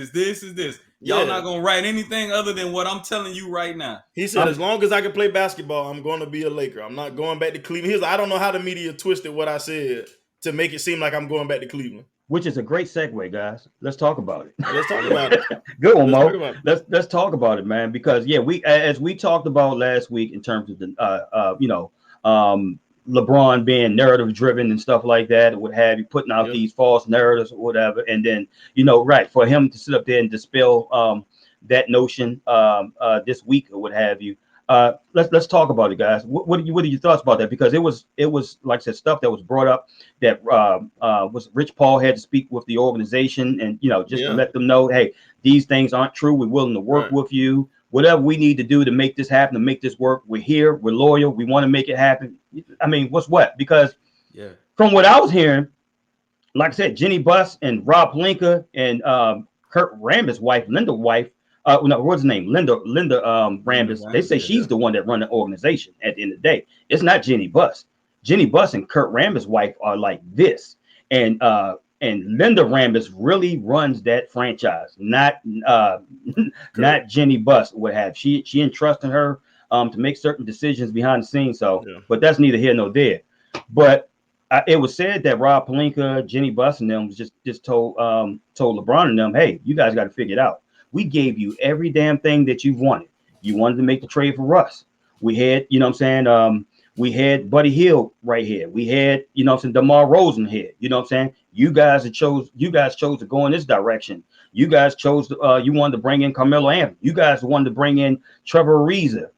Y'all not gonna write anything other than what I'm telling you right now." He said, as long as I can play basketball, I'm going to be a Laker. I'm not going back to Cleveland. He was like, I don't know how the media twisted what I said to make it seem like I'm going back to Cleveland. Which is a great segue, guys. Let's talk about it. Let's talk about it. Good one, Mo. Let's talk about it, man. Because as we talked about last week in terms of the LeBron being narrative driven and stuff like that, what have you, putting out these false narratives or whatever, and then for him to sit up there and dispel that notion this week or what have you. Let's talk about it, guys. What are your thoughts about that? Because it was like I said, stuff that was brought up that was Rich Paul had to speak with the organization and to let them know, hey, these things aren't true. We're willing to work with you. Whatever we need to do to make this happen, to make this work, we're here. We're loyal. We want to make it happen. I mean, what's what? Because from what I was hearing, like I said, Jenny Buss and Rob Pelinka and Kurt Rambis' wife, what's his name? Linda Rambis. They say she's the one that run the organization at the end of the day. It's not Jenny Buss. Jenny Buss and Kurt Rambis' wife are like this. And Linda Rambis really runs that franchise, not Jenny Buss. What have she entrusted her to make certain decisions behind the scenes. So, but that's neither here nor there. But it was said that Rob Pelinka, Jenny Buss, and them just told LeBron and them, hey, you guys got to figure it out. We gave you every damn thing that you wanted. You wanted to make the trade for Russ. We had, we had Buddy Hield right here. We had, DeMar Rosen here. You know what I'm saying? You guys chose to go in this direction. You guys chose you wanted to bring in Carmelo Anthony. You guys wanted to bring in Trevor Ariza.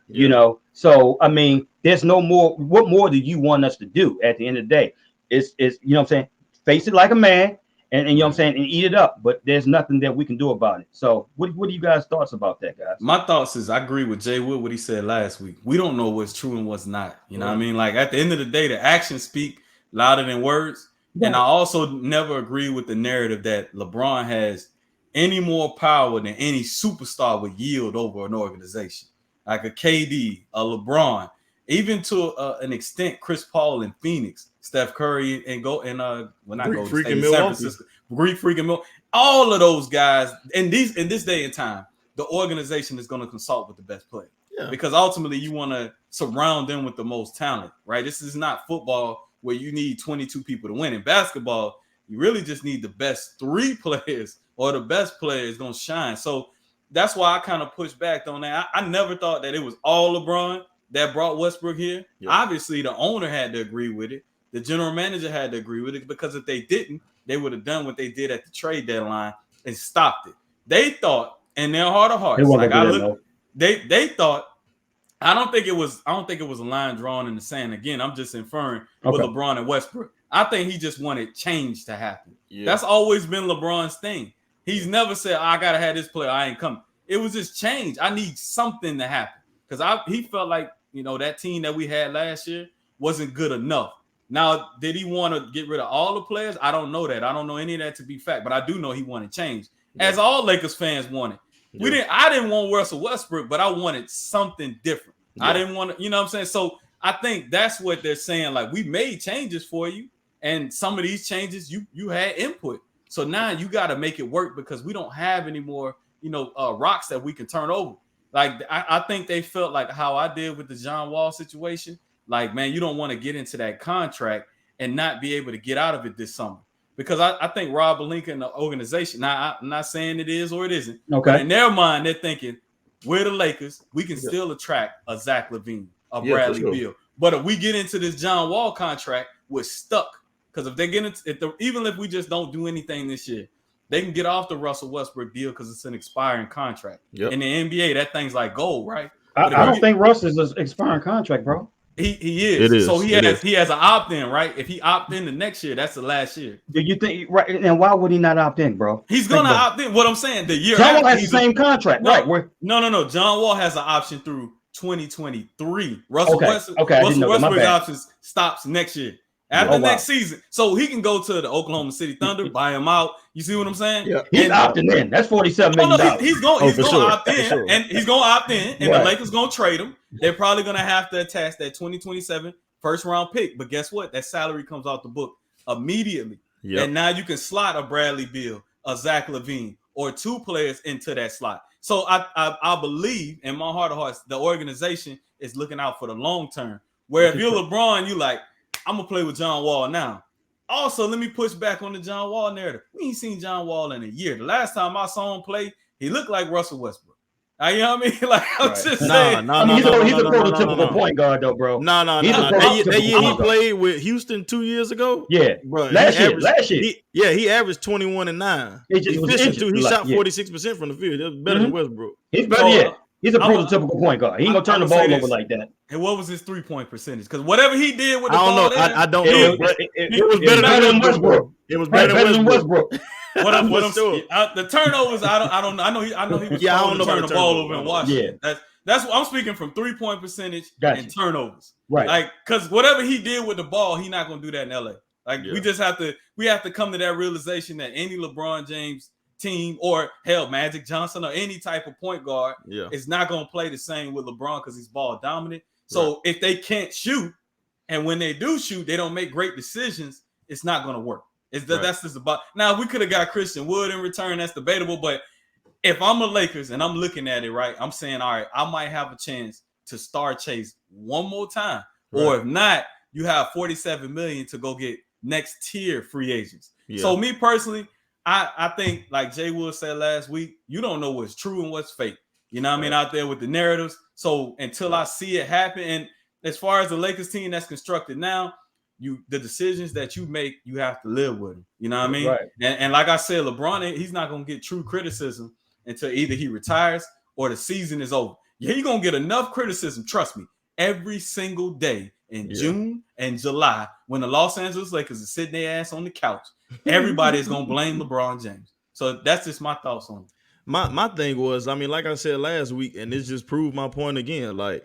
So I mean, there's no more. What more do you want us to do at the end of the day? It's what I'm saying? Face it like a man and what I'm saying, and eat it up. But there's nothing that we can do about it. So what are you guys' thoughts about that, guys? My thoughts is I agree with Jay Wood, what he said last week. We don't know what's true and what's not. You know what I mean? Like at the end of the day, the actions speak louder than words. Yeah. And I also never agree with the narrative that LeBron has any more power than any superstar would yield over an organization. Like a KD, a LeBron, even to an extent, Chris Paul in Phoenix, Steph Curry and San Francisco, Greek freaking Milwaukee. All of those guys in this day and time, the organization is going to consult with the best player. because ultimately you want to surround them with the most talent, right? This is not football where you need 22 people to win. In basketball, you really just need the best 3 players or the best player is going to shine. So that's why I kind of pushed back on that. I never thought that it was all LeBron that brought Westbrook here. Yeah. Obviously, the owner had to agree with it. The general manager had to agree with it, because if they didn't, they would have done what they did at the trade deadline and stopped it. They thought in their heart of hearts, they thought. I don't think it was a line drawn in the sand. Again, I'm just inferring with LeBron and Westbrook. I think he just wanted change to happen. Yeah. That's always been LeBron's thing. He's never said, I gotta have this player, I ain't coming. It was just change. I need something to happen. Because he felt like, that team that we had last year wasn't good enough. Now, did he want to get rid of all the players? I don't know that. I don't know any of that to be fact, but I do know he wanted change. Yeah. As all Lakers fans wanted. Yeah. I didn't want Russell Westbrook, but I wanted something different. Yeah. I didn't want to, you know what I'm saying? So I think that's what they're saying. Like, we made changes for you, and some of these changes you had input. So now you got to make it work, because we don't have any more, rocks that we can turn over. Like, I think they felt like how I did with the John Wall situation. Like, man, you don't want to get into that contract and not be able to get out of it this summer. Because I think Rob Pelinka and the organization, now I'm not saying it is or it isn't, but in their mind, they're thinking, we're the Lakers, we can still attract a Zach LaVine, a Bradley Beal. But if we get into this John Wall contract, we're stuck. Because if they get into even if we just don't do anything this year, they can get off the Russell Westbrook deal because it's an expiring contract. Yep. In the NBA, that thing's like gold, right? I don't think Russ is an expiring contract, bro. He is. It is. So he has an opt-in, right? If he opt in the next year, that's the last year. Do you think right? And why would he not opt in, bro? He's gonna opt in. What I'm saying, the year John Wall has the same contract, right? No. John Wall has an option through 2023. Russell Westbrook's options stops next year. After next season. So he can go to the Oklahoma City Thunder, buy him out. You see what I'm saying? Yeah. He's opting in. That's $47 million. He's going to opt in. And he's going to opt in. And the Lakers going to trade him. They're probably going to have to attach that 2027 first round pick. But guess what? That salary comes out the book immediately. Yep. And now you can slot a Bradley Beal, a Zach LaVine, or 2 players into that slot. So I believe in my heart of hearts, the organization is looking out for the long term. Where if you're LeBron, you like, I'm going to play with John Wall now. Also, let me push back on the John Wall narrative. We ain't seen John Wall in a year. The last time I saw him play, he looked like Russell Westbrook. You know what I mean? Like, I'm just saying. He's a prototypical point guard, though, bro. No. That year he played with Houston 2 years ago? Yeah. Bro, last year. He averaged 21 and 9. He shot 46% from the field. That was better than Westbrook. He's better, He's a prototypical point guard. He ain't gonna turn the ball over like that. And what was his 3-point percentage? Because whatever he did with the ball, I don't know. It was better than Westbrook. It was better than Westbrook. The turnovers, I don't know. I know he was turning the ball over in Washington. Yeah. That's what I'm speaking from 3-point percentage and turnovers. Right. Like, because whatever he did with the ball, he's not gonna do that in LA. Like, we just have to come to that realization that any LeBron James team, or hell, Magic Johnson, or any type of point guard is not going to play the same with LeBron because he's ball dominant. So if they can't shoot, and when they do shoot, they don't make great decisions, it's not going to work. That's just about. Now, we could have got Christian Wood in return. That's debatable. But if I'm a Lakers and I'm looking at it, right, I'm saying, all right, I might have a chance to star chase one more time. Right. Or if not, you have $47 million to go get next tier free agents. Yeah. So me personally, I think, like Jay Wood said last week, you don't know what's true and what's fake. You know what I mean? Out there with the narratives. So until I see it happen, and as far as the Lakers team that's constructed now, the decisions that you make, you have to live with them. You know what I mean? Right. And like I said, LeBron, he's not going to get true criticism until either he retires or the season is over. Yeah, you're going to get enough criticism, trust me, every single day in June and July when the Los Angeles Lakers are sitting their ass on the couch. Everybody is going to blame LeBron James. So that's just my thoughts on it. My thing was, I mean, like I said last week, and this just proved my point again, like,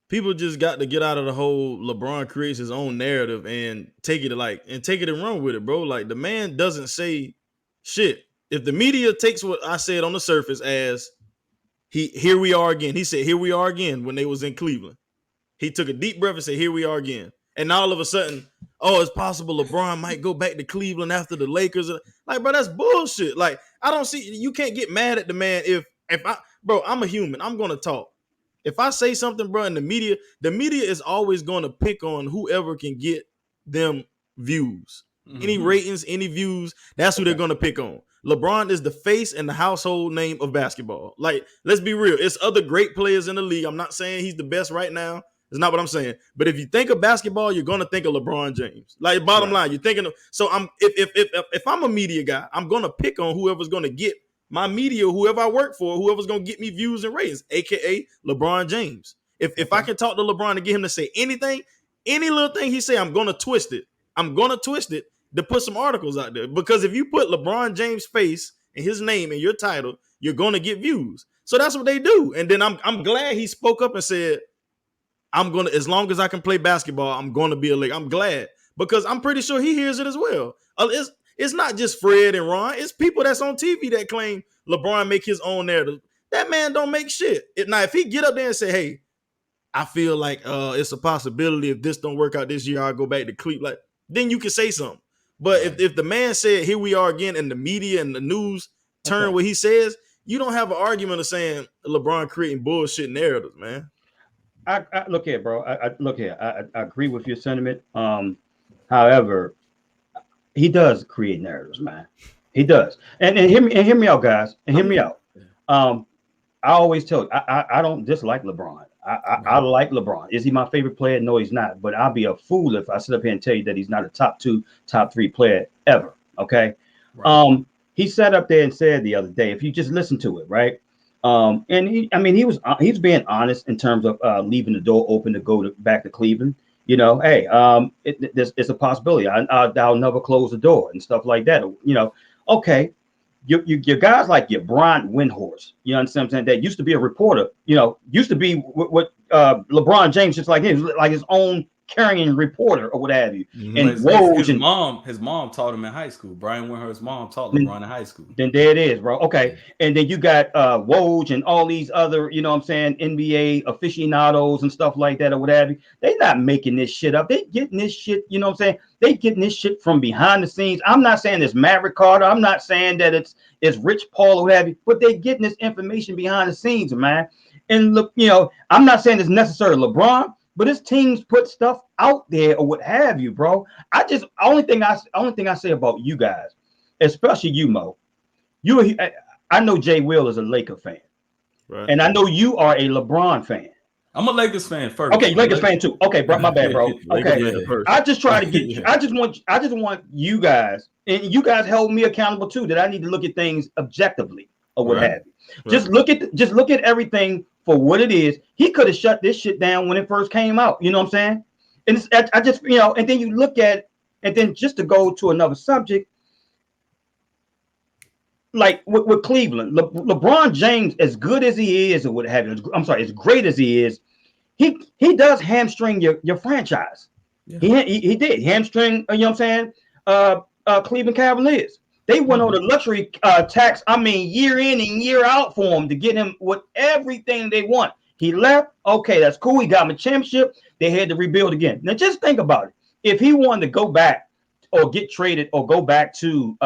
people just got to get out of the whole LeBron creates his own narrative and take it and run with it, bro. Like, the man doesn't say shit. If the media takes what I said on the surface as here we are again. He said, here we are again when they was in Cleveland. He took a deep breath and said, here we are again. And all of a sudden, it's possible LeBron might go back to Cleveland after the Lakers. Like, bro, that's bullshit. Like, I don't see, you can't get mad at the man if I'm a human. I'm going to talk. If I say something, bro, and the media is always going to pick on whoever can get them views. Any ratings, any views, that's who they're going to pick on. LeBron is the face and the household name of basketball. Like, let's be real. It's other great players in the league. I'm not saying he's the best right now. That's not what I'm saying. But if you think of basketball, you're going to think of LeBron James. Like, bottom line, you're thinking of. So if I'm a media guy, I'm going to pick on whoever's going to get my media, whoever I work for, whoever's going to get me views and ratings, aka LeBron James. If I can talk to LeBron and get him to say anything, any little thing he say, I'm going to twist it. I'm going to twist it to put some articles out there. Because if you put LeBron James' face and his name in your title, you're going to get views. So that's what they do. And then I'm glad he spoke up and said, I'm going to, as long as I can play basketball, I'm going to be a Laker. I'm glad, because I'm pretty sure he hears it as well. It's not just Fred and Ron. It's people that's on TV that claim LeBron make his own narrative. That man don't make shit. Now, if he get up there and say, hey, I feel like it's a possibility if this don't work out this year, I'll go back to Cleveland, then you can say something. But if the man said, here we are again, and the media and the news turn what he says, you don't have an argument of saying LeBron creating bullshit narratives, man. I look here, bro. I agree with your sentiment. However, he does create narratives, man. He does. And hear me out, guys. And hear me out. I always tell you, I don't dislike LeBron. I like LeBron. Is he my favorite player? No, he's not. But I'll be a fool if I sit up here and tell you that he's not a top 2, top 3 player ever. Okay. Right. He sat up there and said the other day, if you just listen to it, right? And he's being honest in terms of leaving the door open to go back to Cleveland. You know, hey, it's a possibility. I'll never close the door and stuff like that. You know, okay. Your guys like your Brian Windhorst, you understand what I'm saying? That used to be a reporter, you know, used to be what LeBron James, just like him, like his own carrying reporter or what have you. And his mom taught him in high school. Brian Windhorst's mom taught LeBron in high school. Then there it is, bro. Okay. And then you got Woj and all these other, you know what I'm saying, NBA aficionados and stuff like that or what have you. They not making this shit up. They getting this shit, you know what I'm saying? They getting this shit from behind the scenes. I'm not saying it's Maverick Carter. I'm not saying that it's Rich Paul or what have you, but they getting this information behind the scenes, man. And look, you know, I'm not saying it's necessarily LeBron, but his teams put stuff out there or what have you, bro. Only thing I say about you guys, especially you, Mo, I know Jay Will is a Laker fan, right? And I know you are a LeBron fan. I'm a Lakers fan first. Okay, Lakers fan too. Okay, bro, my bad, bro. Okay, I just try to get. I just want you guys, and you guys hold me accountable too. That I need to look at things objectively or what have you. Right. Just look at everything for what it is. He could have shut this shit down when it first came out. You know what I'm saying? And I just, you know, and then you look at, and then just to go to another subject, like with Cleveland, LeBron James, as good as he is, or what have you, I'm sorry, as great as he is, he does hamstring your franchise. Yeah. He did hamstring, you know what I'm saying, Cleveland Cavaliers. They went on a luxury tax, year in and year out for him to get him with everything they want. He left. Okay, that's cool. He got him a championship. They had to rebuild again. Now, just think about it. If he wanted to go back or get traded or go back to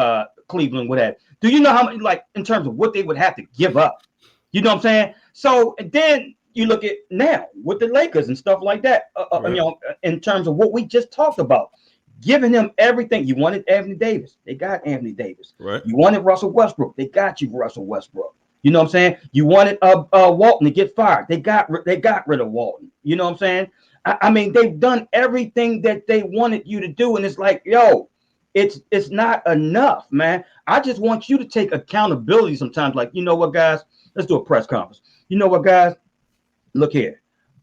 Cleveland, whatever, do you know how much, like, in terms of what they would have to give up? You know what I'm saying? So, and then you look at now with the Lakers and stuff like that, you know, in terms of what we just talked about. Giving him everything. You wanted Anthony Davis. They got Anthony Davis. Right. You wanted Russell Westbrook. They got you Russell Westbrook. You know what I'm saying? You wanted Walton to get fired. They got rid of Walton. You know what I'm saying? I mean, they've done everything that they wanted you to do. And it's like, yo, it's not enough, man. I just want you to take accountability sometimes. Like, you know what, guys? Let's do a press conference. You know what, guys? Look here.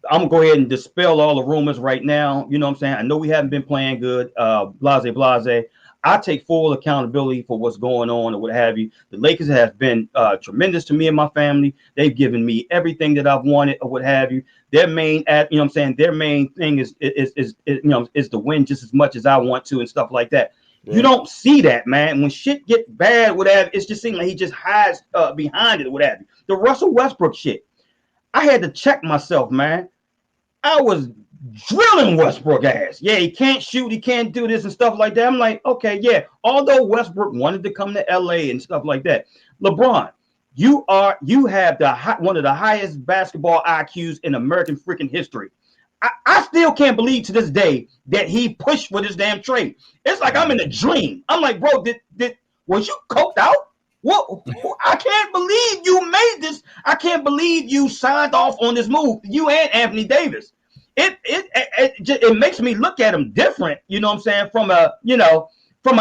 I'm gonna go ahead and dispel all the rumors right now. You know what I'm saying? I know we haven't been playing good. Blase. I take full accountability for what's going on or what have you. The Lakers have been tremendous to me and my family. They've given me everything that I've wanted or what have you. Their main, you know what I'm saying? Their main thing is you know, is to win just as much as I want to and stuff like that. Yeah. You don't see that, man. When shit get bad, whatever, it's just seems like he just hides behind it or whatever. The Russell Westbrook shit. I had to check myself, man. I was drilling Westbrook ass. Yeah, he can't shoot, he can't do this and stuff like that. I'm like, okay, yeah. Although Westbrook wanted to come to LA and stuff like that, LeBron, You have one of the highest basketball IQs in American freaking history. I still can't believe to this day that he pushed for this damn trade. It's like I'm in a dream. I'm like, bro, was you coked out? What? I can't believe you made this. I can't believe you signed off on this move. You and Anthony Davis. It makes me look at him different. You know what I'm saying? From an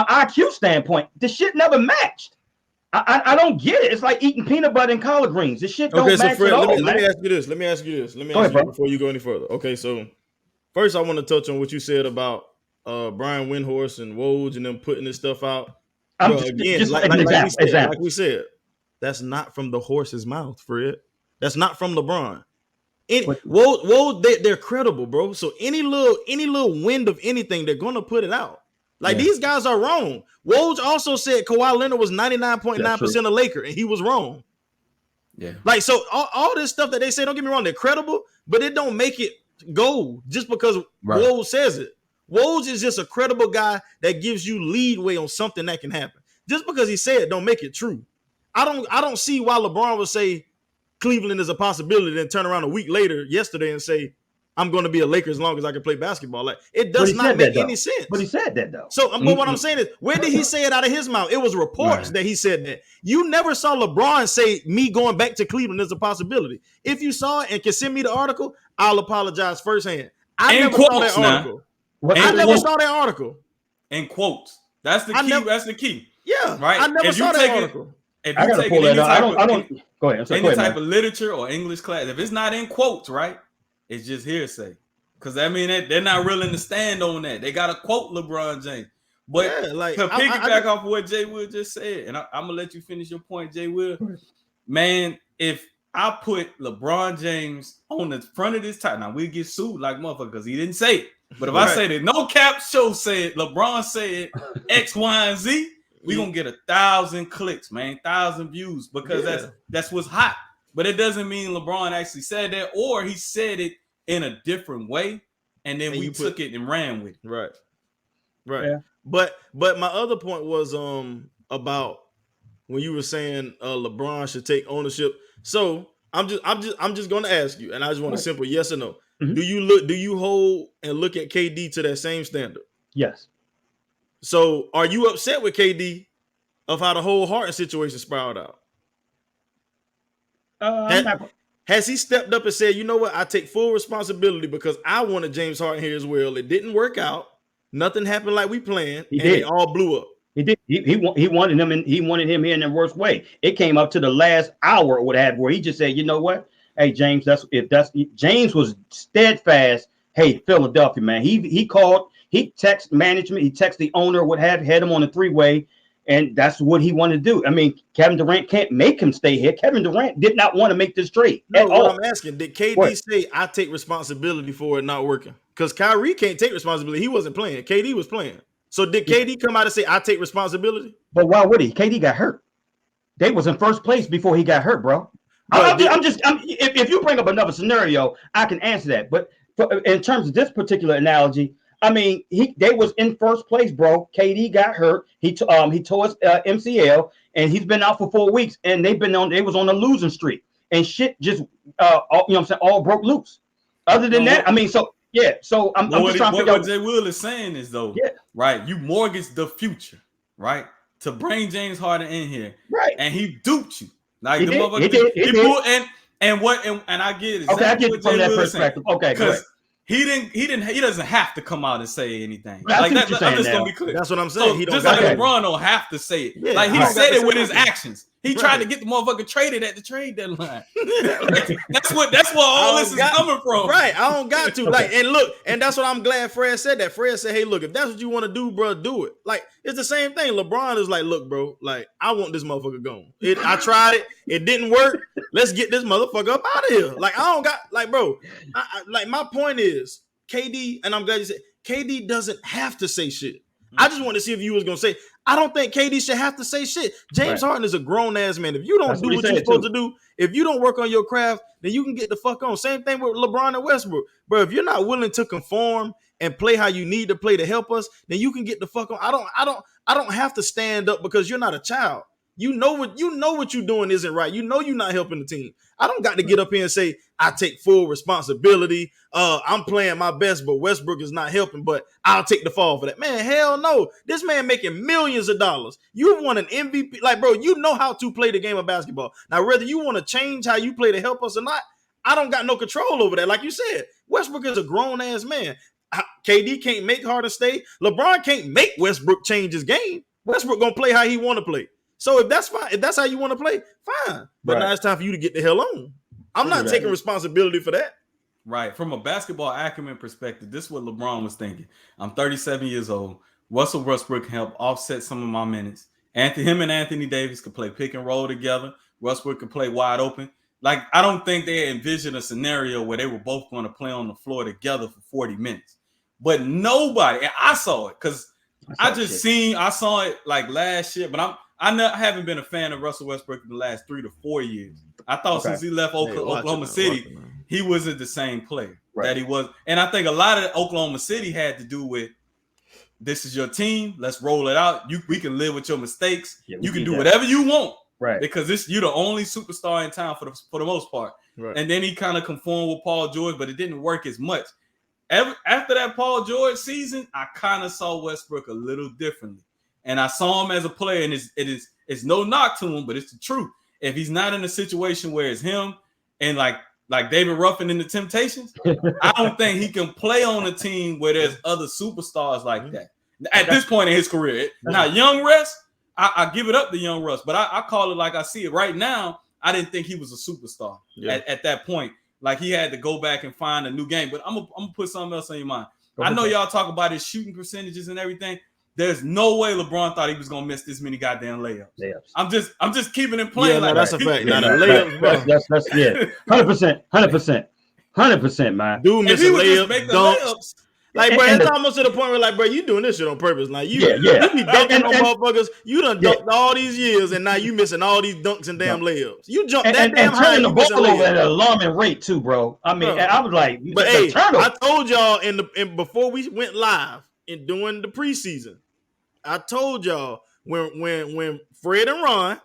IQ standpoint, the shit never matched. I don't get it. It's like eating peanut butter and collard greens. This shit don't match Fred, at all. Let me ask you this. Let me ask you before you go any further. Okay, so first I want to touch on what you said about Brian Windhorst and Woj and them putting this stuff out. Bro, like we said, that's not from the horse's mouth, Fred. That's not from LeBron. Woj, they're credible, bro. So any little wind of anything, they're gonna put it out. Like these guys are wrong. Woj also said Kawhi Leonard was 99.9% a Laker, and he was wrong. Yeah. Like, so all this stuff that they say, don't get me wrong, they're credible, but it don't make it gold just because Woj says it. Woj is just a credible guy that gives you leadway on something that can happen. Just because he said it don't make it true. I don't see why LeBron would say Cleveland is a possibility, then turn around a week later yesterday and say, I'm going to be a Laker as long as I can play basketball. Like, it does not make any sense. But he said that, though. So what I'm saying is, where did he say it out of his mouth? It was reports that he said that. You never saw LeBron say, me going back to Cleveland is a possibility. If you saw it and can send me the article, I'll apologize firsthand. I never saw that article. I never saw that article. In quotes. That's the key. That's the key. Yeah. Right? I never saw that article. If you take any type of literature or English class, if it's not in quotes, right? It's just hearsay. Because I mean, they're not willing to stand on that. They got to quote LeBron James. But to piggyback off of what Jay Will just said, and I'm going to let you finish your point, Jay Will. Man, if I put LeBron James on the front of this title, now we'll get sued like motherfucker because he didn't say it. But if I say that No Cap Show said, LeBron said X, Y, and Z, we're going to get 1,000 clicks, man, 1,000 views because that's what's hot. But it doesn't mean LeBron actually said that, or he said it in a different way, and then we took it and ran with it. Right. Yeah. But my other point was about when you were saying LeBron should take ownership. So I'm just going to ask you, and I just want a simple yes or no. Mm-hmm. Do you hold and look at KD to that same standard? Yes. So are you upset with KD of how the whole Harden situation spiraled out? Has he stepped up and said, you know what, I take full responsibility because I wanted James Harden here as well. It didn't work out. Nothing happened like we planned, and it all blew up. He did. He wanted him, and he wanted him here in the worst way. It came up to the last hour or what have, where he just said, you know what, hey James, James was steadfast. Hey Philadelphia, man, he called, he texted management, he texted the owner, what have, had him on a 3-way. And that's what he wanted to do. I mean, Kevin Durant can't make him stay here. Kevin Durant did not want to make this trade at all. I'm asking, did KD say, I take responsibility for it not working? Because Kyrie can't take responsibility. He wasn't playing. KD was playing. So did KD come out and say, I take responsibility? But why would he? KD got hurt. They was in first place before he got hurt, bro. If you bring up another scenario, I can answer that. But in terms of this particular analogy, I mean, they was in first place, bro. KD got hurt. He tore his MCL, and he's been out for 4 weeks. And they was on a losing streak, and shit just all broke loose. Other than that, I mean, so yeah. So I'm just trying to figure out what Jay Will is saying is though, right? You mortgaged the future, right, to bring James Harden in here, right? And he duped you, like he the motherfucker. He pulled and I get exactly I get what from Jay that Will perspective. Saying. Okay, because he doesn't have to come out and say anything. Like that, I'm just gonna be clear. That's what I'm saying. So he just like LeBron don't have to say it. Yeah, like he said it with his actions. He tried to get the motherfucker traded at the trade deadline. That's where all this is coming from. Right. I don't got to. Like, and look, and that's what I'm glad Fred said that. Fred said, hey, look, if that's what you want to do, bro, do it. Like, it's the same thing. LeBron is like, look, bro, like, I want this motherfucker gone. I tried it. It didn't work. Let's get this motherfucker up out of here. Like, I don't got, like, bro, like, my point is, KD, and I'm glad you said, KD doesn't have to say shit. I just want to see if you was going to say, I don't think KD should have to say shit. James Harden is a grown-ass man. If you don't do what you're supposed to do, if you don't work on your craft, then you can get the fuck on. Same thing with LeBron and Westbrook. Bro, if you're not willing to conform and play how you need to play to help us, then you can get the fuck on. I don't have to stand up because you're not a child. You know what you're doing isn't right. You know you're not helping the team. I don't got to get up here and say I take full responsibility. I'm playing my best, but Westbrook is not helping, but I'll take the fall for that. Man, hell no. This man making millions of dollars. You've won an MVP. Like, bro, you know how to play the game of basketball. Now, whether you want to change how you play to help us or not, I don't got no control over that. Like you said, Westbrook is a grown-ass man. KD can't make Harden stay. LeBron can't make Westbrook change his game. Westbrook gonna play how he want to play. So if that's fine, if that's how you want to play, fine. But now it's time for you to get the hell on. I'm not taking responsibility for that. Right. From a basketball acumen perspective, this is what LeBron was thinking. I'm 37 years old. Russell Westbrook can help offset some of my minutes. Him and Anthony Davis could play pick and roll together. Westbrook could play wide open. Like, I don't think they envisioned a scenario where they were both going to play on the floor together for 40 minutes. But nobody, and I saw it because I saw it like last year, but I haven't been a fan of Russell Westbrook in the last 3 to 4 years. I thought since he left Oklahoma City, he wasn't the same player that he was. And I think a lot of Oklahoma City had to do with, this is your team. Let's roll it out. We can live with your mistakes. Yeah, you can do whatever you want. Right. Because you're the only superstar in town for the most part. Right. And then he kind of conformed with Paul George, but it didn't work as much. After that Paul George season, I kind of saw Westbrook a little differently. And I saw him as a player, and it's no knock to him, but it's the truth. If he's not in a situation where it's him and like David Ruffin in the Temptations, I don't think he can play on a team where there's other superstars like that. At this point in his career. Now, Young Russ, I give it up to Young Russ, but I call it like I see it. Right now, I didn't think he was a superstar at that point. Like, he had to go back and find a new game. But I'm gonna put something else on your mind. I know y'all talk about his shooting percentages and everything. There's no way LeBron thought he was gonna miss this many goddamn layups. I'm just keeping it playing. Yeah, that's a fact. Now the layups, bro. That's 100%, man. Dude missing layups, dunks. Like, bro, it's almost to the point where, like, bro, you doing this shit on purpose. Like, you be dunking on motherfuckers. You done dunked all these years, and now you missing all these dunks and damn layups. You jumped that damn high. And the ball over at an alarming rate too, bro. I mean, I was like, but hey, I told y'all before we went live and doing the preseason, I told y'all when Fred and Ron,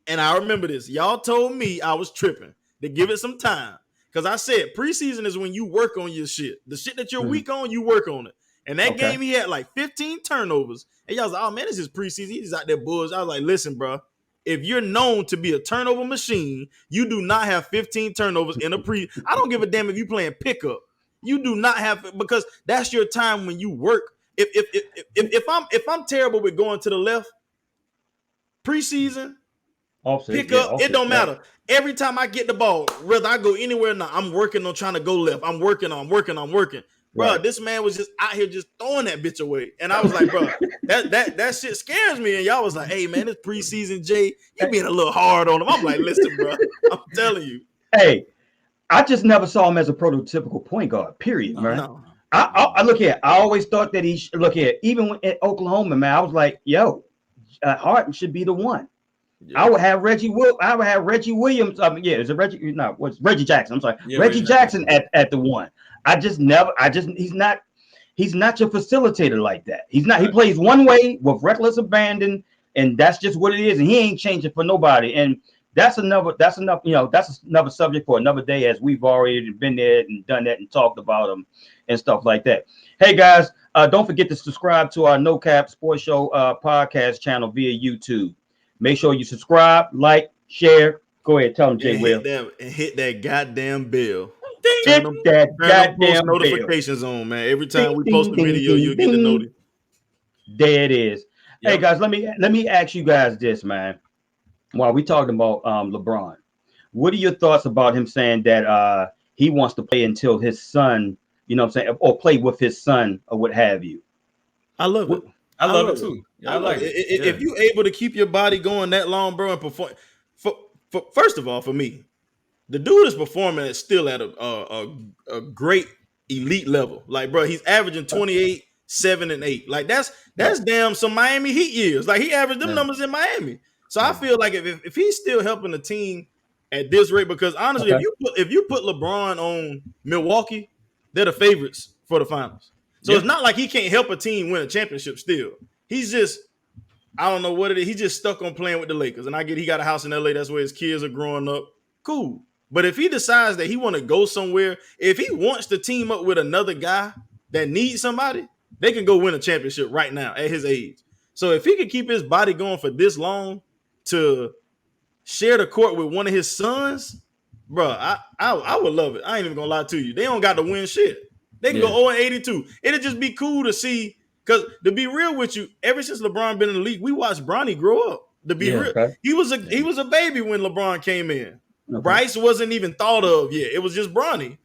and I remember this, y'all told me I was tripping to give it some time. Because I said preseason is when you work on your shit. The shit that you're weak on, you work on it. And that game, he had like 15 turnovers. And y'all was like, oh, man, this is preseason. He's out there bulls. I was like, listen, bro, if you're known to be a turnover machine, you do not have 15 turnovers in a I don't give a damn if you playing pickup. You do not have, because that's your time when you work. If I'm terrible with going to the left, preseason, pick up, it don't matter. Every time I get the ball, whether I go anywhere or not, I'm working on trying to go left. I'm working. Bro, this man was just out here just throwing that bitch away. And I was like, bro, that shit scares me. And y'all was like, hey, man, it's preseason, Jay. You being a little hard on him. I'm like, listen, bro, I'm telling you. Hey, I just never saw him as a prototypical point guard, period, man. No. I look here. I always thought that even at Oklahoma, man, I was like, yo, Harden should be the one. Yeah. I would have Reggie Williams. Is it Reggie? No, what's Reggie Jackson? I'm sorry, Reggie Jackson at the one. He's not your facilitator like that. He's not. He plays one way with reckless abandon, and that's just what it is. And he ain't changing for nobody. And that's enough. That's another subject for another day, as we've already been there and done that and talked about them and stuff like that. Hey guys, don't forget to subscribe to our No Cap Sports Show podcast channel via YouTube. Make sure you subscribe, like, share. Go ahead, tell them, Jay Will. Hit that goddamn bell. Turn that goddamn notifications on, man. Every time we post a video, you'll get the notice. There it is. Yep. Hey guys, let me ask you guys this, man. While we talking about LeBron, what are your thoughts about him saying that he wants to play until his son, you know what I'm saying, or play with his son or what have you? I love it. I love it too. I like it. If you're able to keep your body going that long, bro, and perform, first of all, for me, the dude is performing still at a great elite level. Like, bro, he's averaging 28, 7, and 8. Like, that's damn some Miami Heat years. Like, he averaged them numbers in Miami. So I feel like if he's still helping the team at this rate, because honestly, if you put LeBron on Milwaukee, they're the favorites for the finals. So it's not like he can't help a team win a championship still. He's just I don't know what it is. He just stuck on playing with the Lakers. And I get he got a house in LA. That's where his kids are growing up. Cool. But if he decides that he want to go somewhere, if he wants to team up with another guy that needs somebody, they can go win a championship right now at his age. So if he can keep his body going for this long to share the court with one of his sons, bro, I would love it. I ain't even gonna lie to you. They don't got to win shit. They can go 0-82. It'll just be cool to see. Because to be real with you, ever since LeBron been in the league, we watched Bronny grow up. To be real, he was a baby when LeBron came in. Bryce wasn't even thought of yet. It was just Bronny.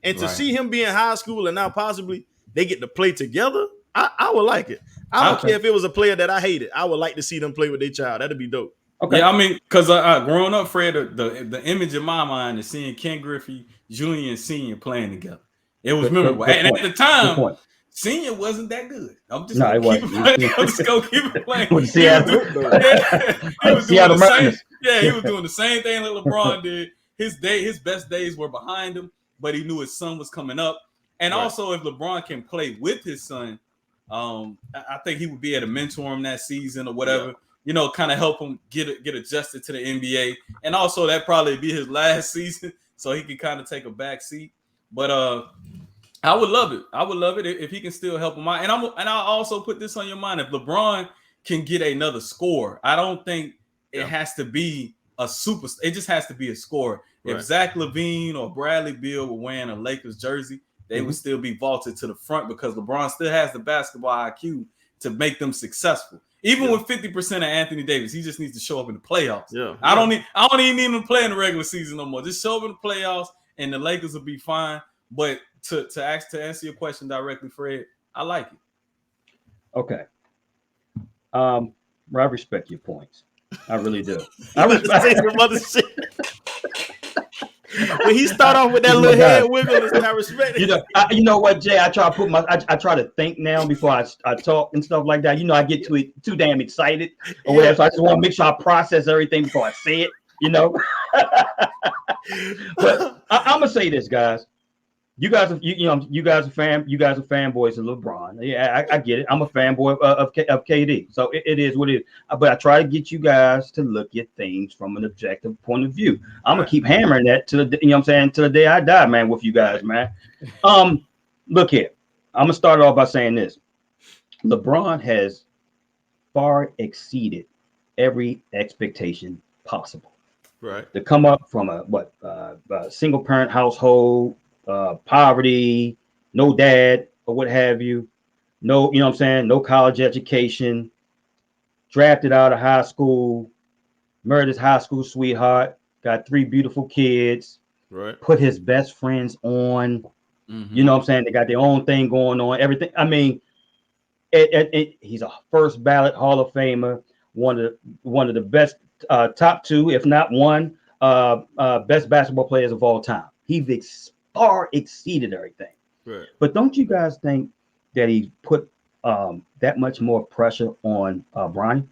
And to see him be in high school and now possibly they get to play together, I would like it. I don't care if it was a player that I hated. I would like to see them play with their child. That'd be dope. Okay. Yeah, I mean, because growing up, Fred, the image in my mind is seeing Ken Griffey Jr. and Senior playing together. It was memorable. And at the time, Senior wasn't that good. I'm just gonna keep it playing. He was doing the same thing that LeBron did. His best days were behind him, but he knew his son was coming up. And also, if LeBron can play with his son, I think he would be able to mentor him that season or whatever. Yeah. You know, kind of help him get adjusted to the NBA. And also, that probably be his last season, so he can kind of take a back seat. But I would love it. I would love it if he can still help him out. And I'll also put this on your mind. If LeBron can get another score, I don't think it has to be a super. It just has to be a score. Right. If Zach LaVine or Bradley Beal were wearing a Lakers jersey, they would still be vaulted to the front because LeBron still has the basketball IQ to make them successful. Even with 50% of Anthony Davis, he just needs to show up in the playoffs. Yeah. I don't even need him to play in the regular season no more. Just show up in the playoffs, and the Lakers will be fine. But to answer your question directly, Fred, I like it. Okay. I respect your points. I really do. I respect your mother shit. When he start off with that little head wiggle, I respect it. You know what, Jay? I try to think now before I talk and stuff like that. You know, I get too damn excited or whatever. So I just want to make sure I process everything before I say it. You know. But I'm gonna say this, guys. You guys are fanboys of LeBron. Yeah, I get it. I'm a fanboy of KD. So it is what it is. But I try to get you guys to look at things from an objective point of view. I'm gonna keep hammering that till the day I die, man, with you guys, man. Look here. I'm gonna start off by saying this. LeBron has far exceeded every expectation possible. Right. To come up from a single parent household. Poverty, no dad or what have you, no, you know what I'm saying, no college education, drafted out of high school, married his high school sweetheart, got 3 beautiful kids, right? Put his best friends on, you know what I'm saying, they got their own thing going on, everything. I mean, he's a first ballot Hall of Famer, one of the best top 2, if not one, best basketball players of all time. He's far exceeded everything. Right. But don't you guys think that he put that much more pressure on Bronny?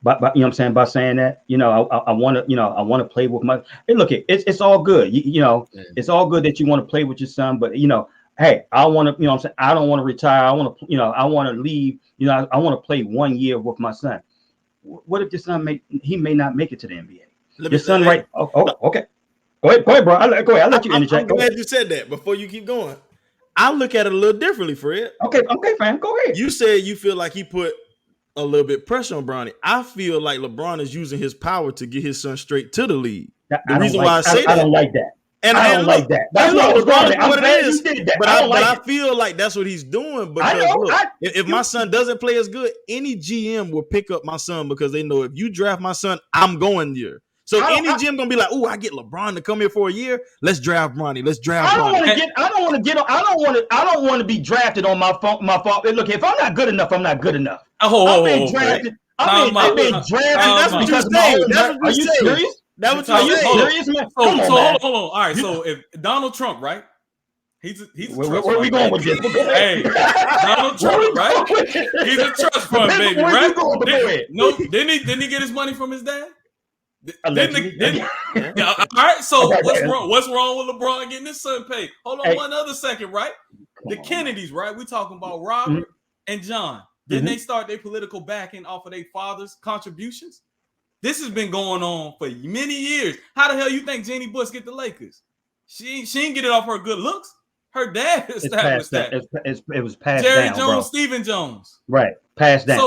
But you know what I'm saying, by saying that, I want to I play with my. Hey, look, it's all good. It's all good that you want to play with your son, but hey, I want to, what I'm saying, I don't want to retire. I want to, I want to leave. I want to play 1 year with my son. What if your son he may not make it to the NBA? Your son, right? Oh, okay. Go ahead, bro. Go ahead. I'll let you interject. I'm glad you said that. Before you keep going, I look at it a little differently, Fred. Okay, fam. Go ahead. You said you feel like he put a little bit pressure on Bronny. I feel like LeBron is using his power to get his son straight to the league. The reason why I say that, I don't like that. And I don't like that. That's what it is. But I it. feel like that's what he's doing. Because if my son doesn't play as good, any GM will pick up my son because they know if you draft my son, I'm going there. So any GM gonna be like, "Oh, I get LeBron to come here for a year. Let's draft Bronny. Let's draft Bronny." I don't want to be drafted on my fault. Look, if I'm not good enough, I'm not good enough. I've been drafted. I've been drafted. That's what you say. Are you serious? That's what you serious, man? So hold on. All right. So if Donald Trump, right? He's where are we going with this? Hey, Donald Trump, right? He's a trust fund baby, right? Didn't he get his money from his dad? All right, so what's wrong with LeBron getting his son paid? Hold on one other second, right? The Kennedys, right? We talking about Robert and John. Didn't they start their political backing off of their father's contributions? This has been going on for many years. How the hell you think Jeannie Buss get the Lakers? She didn't get it off her good looks. Her dad established that. It was passed Jerry down, Jones, bro. Stephen Jones. Right, passed down.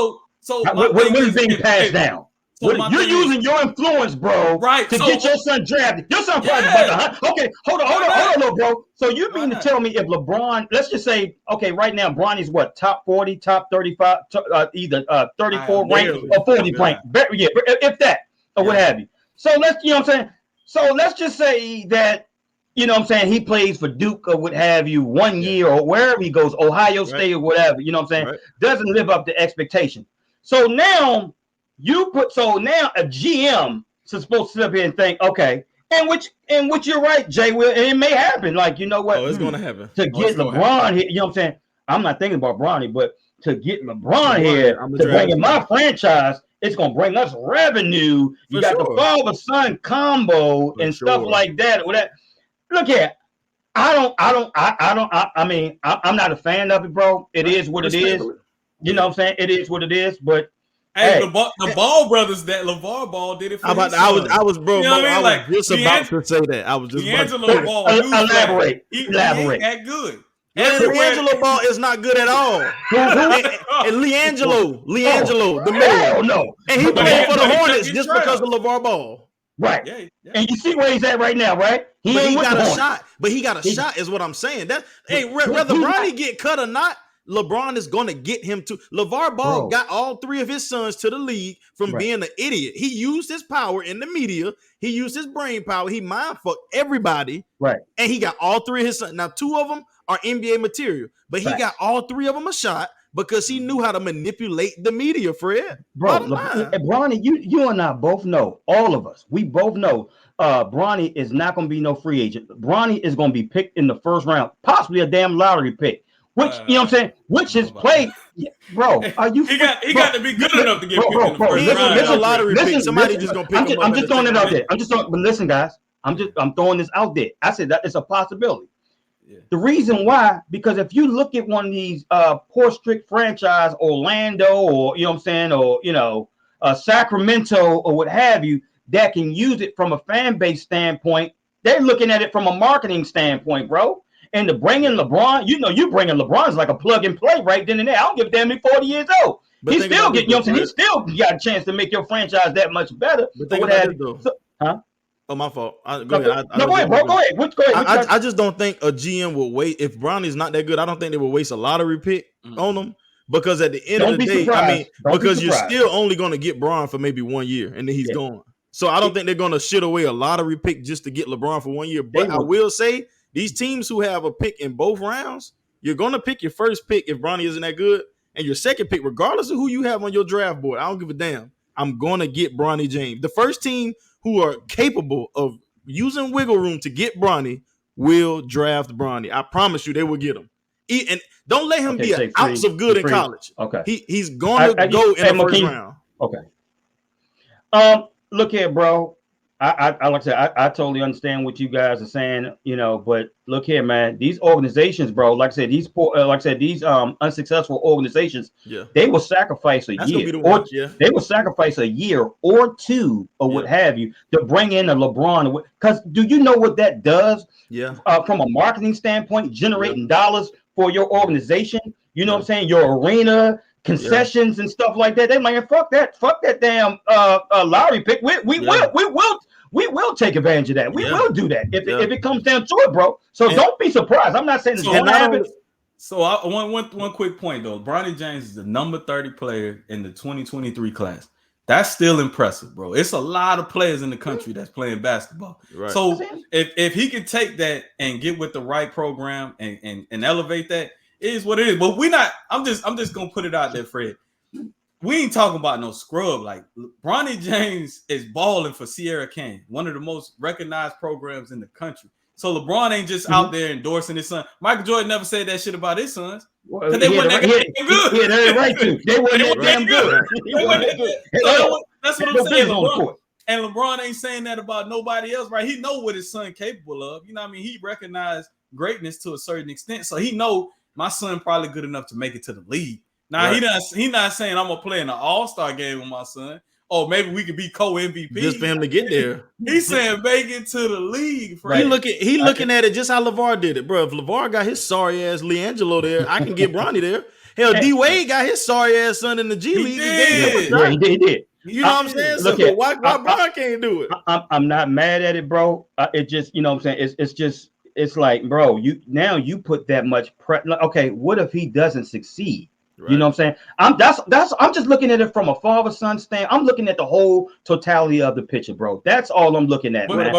So what is being passed down? So you're using your influence, bro, right, to get your son drafted. Your son probably about to, okay, hold on, bro. So you mean to tell me if LeBron, let's just say, okay, right now, Bronny's what, top 40, top 35, either 34 rank or 40 rank. Yeah, if that, or what have you. So let's, you know what I'm saying? So let's just say that, you know what I'm saying, he plays for Duke or what have you 1 year or wherever he goes, Ohio State or whatever, you know what I'm saying, doesn't live up to expectation. So now now a GM is supposed to sit up here and think, okay, and which you're right, Jay Will, and it may happen. Like, you know what? It's gonna happen. To get LeBron here, you know what I'm saying? I'm not thinking about Bronny, but to get LeBron here to bring in my franchise, it's gonna bring us revenue. You got the father-son combo and stuff like that. Look here. I mean, I'm not a fan of it, bro. It is what it is. You know what I'm saying? It is what it is, but hey, the Ball brothers, that LeVar Ball did it for his son. I was bro. You know what I mean? Like, just about to say that. I was just D'Angelo Ball. Elaborate. He ain't that good. D'Angelo Ball is not good at all. and Leangelo, the man. No. And he played for the Hornets just because of LeVar Ball. Right. Yeah. And you see where he's at right now, right? He got a shot. But he got a shot is what I'm saying. Whether Bronny get cut or not, LeBron is going to get him to. LeVar Ball got all three of his sons to the league from being an idiot. He used his power in the media. He used his brain power. He mind fucked everybody. Right. And he got all three of his sons. Now, two of them are NBA material, but he got all three of them a shot because he knew how to manipulate the media, Fred. Bro, Bronny, you and I both know, all of us, we both know Bronny is not going to be no free agent. Bronny is going to be picked in the first round, possibly a damn lottery pick. Which, you know what I'm saying? Which is played, bro. Are you? He got to be good enough to get picked in the first round. Listen, lottery pick. Somebody just gonna pick him up. I'm just throwing it out there. But listen, guys, I'm throwing this out there. I said that it's a possibility. Yeah. The reason why, because if you look at one of these poor strict franchise, Orlando, or you know what I'm saying, or you know, Sacramento, or what have you, that can use it from a fan base standpoint, they're looking at it from a marketing standpoint, bro. And to bring in LeBron, you know, you bringing LeBron's like a plug and play right then and there. I don't give a damn, he's 40 years old. But he's still getting, you know what I'm saying? He still got a chance to make your franchise that much better. But think about it though. Oh, my fault. Go ahead. Go ahead, bro. Go ahead. I just don't think a GM will wait. If Bronny's not that good, I don't think they will waste a lottery pick on him. Because at the end of the day, surprised. I mean, because you're still only going to get Bron for maybe 1 year and then he's gone. So I don't think they're going to shit away a lottery pick just to get LeBron for 1 year. But I will say, these teams who have a pick in both rounds, you're going to pick your first pick if Bronny isn't that good, and your second pick, regardless of who you have on your draft board. I don't give a damn. I'm going to get Bronny James. The first team who are capable of using wiggle room to get Bronny will draft Bronny. I promise you they will get him. And don't let him be an ounce of good in college. Okay. He's going to go in the first round. Okay. Look here, bro. I like I said, I totally understand what you guys are saying, you know, but look here, man, these organizations, bro, like I said, these unsuccessful organizations, they will sacrifice a year, they will sacrifice a year or two or what have you to bring in a LeBron. Because do you know what that does? From a marketing standpoint, generating dollars for your organization, you know what I'm saying? Your arena, concessions and stuff like that. They like, fuck that damn lottery pick. We will take advantage of that. We will do that if it comes down to it, bro. So don't be surprised. I'm not saying it's going to happen. So one quick point though. Bronny James is the number 30 player in the 2023 class. That's still impressive, bro. It's a lot of players in the country that's playing basketball. Right. So if he can take that and get with the right program and elevate that, it is what it is. But I'm just gonna put it out there, Fred. We ain't talking about no scrub. Like Bronny James is balling for Sierra Canyon, one of the most recognized programs in the country. So LeBron ain't just out there endorsing his son. Michael Jordan never said that shit about his sons. Because they weren't that good. Yeah, they're right too. They weren't that damn good. That's what I'm saying. And LeBron ain't saying that about nobody else, right? He know what his son capable of. You know what I mean? He recognized greatness to a certain extent. So he know my son probably good enough to make it to the league. Now he not saying I'm gonna play in the All-Star game with my son. Oh, maybe we could be co-MVP. Just for him to get there. He's saying make it to the league. Right. He looking at it just how LeVar did it, bro. If LeVar got his sorry ass LiAngelo there, I can get Bronny there. Hell, D Wade got his sorry ass son in the G League. He did. You know what I'm saying? So why Bron can't do it? I'm not mad at it, bro. It just, you know what I'm saying? It's like, bro, you put that much pressure. Okay, what if he doesn't succeed? Right. You know what I'm saying? I'm just looking at it from a father-son stand. I'm looking at the whole totality of the picture, bro. That's all I'm looking at, man.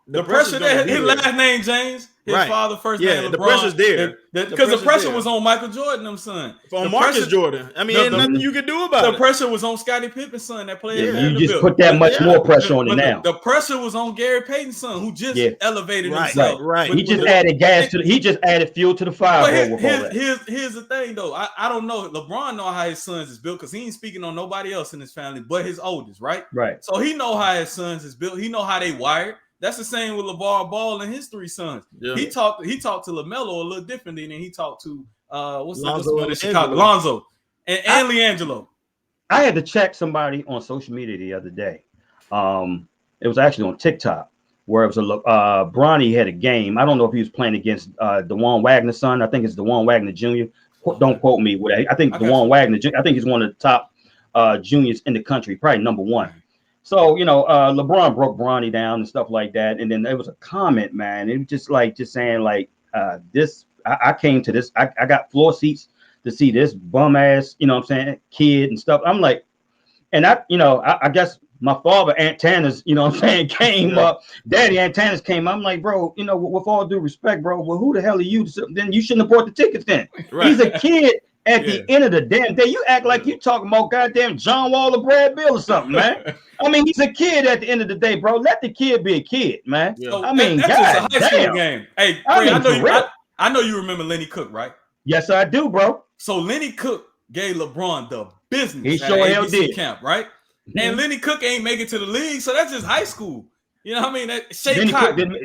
The pressure there, his last name James, his father first name LeBron. The pressure's there. Because the pressure was on Michael Jordan, them son. On Marcus Jordan. I mean, ain't nothing you can do about it. The pressure was on Scottie Pippen's son that played in you just put that much more pressure on it now. The pressure was on Gary Payton's son, who just elevated himself. Right. He just added gas to he just added fuel to the fire. Here's the thing, though. I don't know. LeBron know how his sons is built because he ain't speaking on nobody else in his family but his oldest, right? Right. So he know how his sons is built. He know how they wired. That's the same with LeVar Ball and his three sons. Yeah. He talked to LaMelo a little differently than he talked to Lonzo and LiAngelo. I had to check somebody on social media the other day. It was actually on TikTok where it was Bronny had a game. I don't know if he was playing against DeJuan Wagner's son. I think it's DeJuan Wagner Jr. Don't quote me. I think DeJuan Wagner. I think he's one of the top juniors in the country, probably number one. So, LeBron broke Bronny down and stuff like that. And then there was a comment, man. It was just saying like this. I came to this. I got floor seats to see this bum ass, kid and stuff. I'm like, and I guess my father, Antanas, came up. Daddy Antanas came. I'm like, bro, with all due respect, bro, well, who the hell are you? Then you shouldn't have bought the tickets then. Right. He's a kid. At the end of the damn day, you act like you talking about goddamn John Wall or Brad Bill or something, man. I mean, he's a kid at the end of the day, bro. Let the kid be a kid, man. Yeah. So that's just a high school game. Hey, I know you remember Lenny Cook, right? Yes, I do, bro. So Lenny Cook gave LeBron the business. He sure hell did. Camp, right? Mm-hmm. And Lenny Cook ain't make it to the league, so that's just high school. You know what I mean?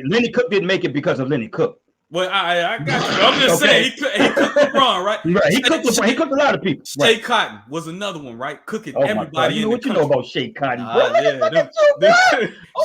Lenny Cook didn't make it because of Lenny Cook. Well, I got you. I'm just saying he cooked LeBron, right? Right. He cooked a lot of people. Shea Cotton was another one, right? Cooking everybody. You know what you know about Shea Cotton, bro?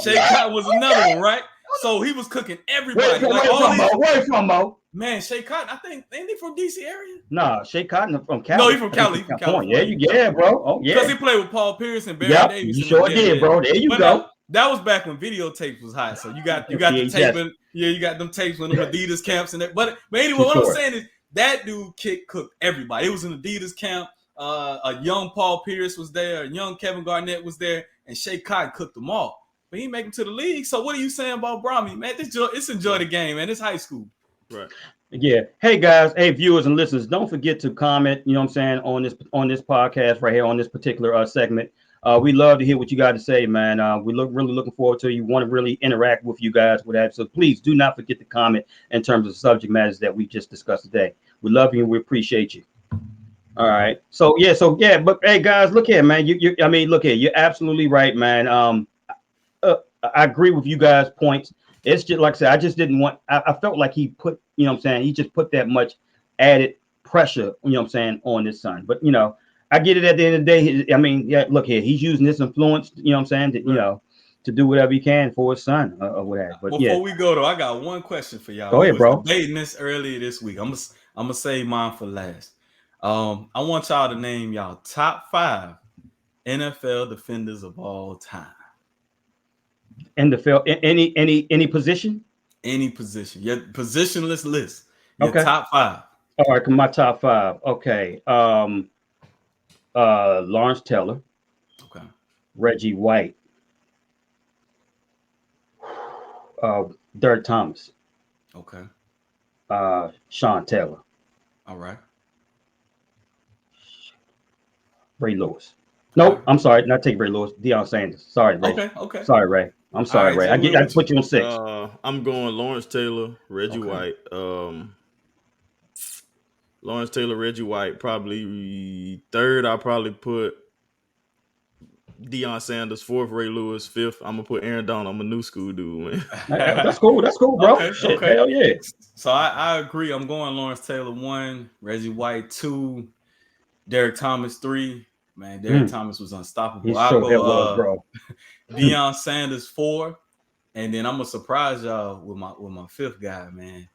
Shea Cotton was another one, right? So he was cooking everybody. Where from Mo? Man, Shea Cotton, I think, ain't he from DC area? Nah, Shea Cotton from Cali. No, he's from Cali. From California. Yeah, bro. Oh, yeah. Because he played with Paul Pierce and Barry Davis. You sure did, bro. There you go. That was back when videotapes was hot. So you got the tape. You got them tapes when them Adidas camps and that. But anyway, what I'm saying is that dude cooked everybody. It was an Adidas camp. A young Paul Pierce was there. A young Kevin Garnett was there. And Shea Cotton cooked them all. But he make him to the league. So what are you saying about Bronny, man? It's enjoy the game, man. It's high school. Right. Yeah. Hey guys, hey viewers and listeners, don't forget to comment, on this podcast right here on this particular segment. We love to hear what you got to say, man. We really looking forward to it. You want to really interact with you guys with that. So please do not forget to comment in terms of the subject matters that we just discussed today. We love you and we appreciate you. All right. So but hey guys, look here, man. Look here, you're absolutely right, man. I agree with you guys' points. It's just like I said, I just didn't want. I felt like he put, he just put that much added pressure, on his son. But I get it at the end of the day. Look here, he's using this influence, to do whatever he can for his son or whatever. But before we go though, I got one question for y'all. Go ahead, bro. Debating this earlier this week. I'm gonna save mine for last. I want y'all to name y'all top 5 NFL defenders of all time. NFL, any position? Any position. Your positionless list. Your top 5. All right, my top 5. Okay. Lawrence Taylor. Okay. Reggie White. Derek Thomas. Okay. Sean Taylor. All right. Ray Lewis. Nope, I'm sorry. Not take Ray Lewis. Deion Sanders. Sorry, Ray. Okay. Sorry, Ray. I'm sorry, Ray. I put you on 6. I'm going Lawrence Taylor, Reggie White. Lawrence Taylor, Reggie White. Probably 3rd, I'll probably put Deion Sanders. 4th, Ray Lewis. 5th, I'm gonna put Aaron Donald. I'm a new school dude, man. That's cool, bro. Okay. Hell yeah. So I agree. I'm going Lawrence Taylor 1, Reggie White 2. Derek Thomas 3. Man, Derek Thomas was unstoppable. I'll go bro. Deion Sanders 4. And then I'm gonna surprise y'all with my fifth guy, man.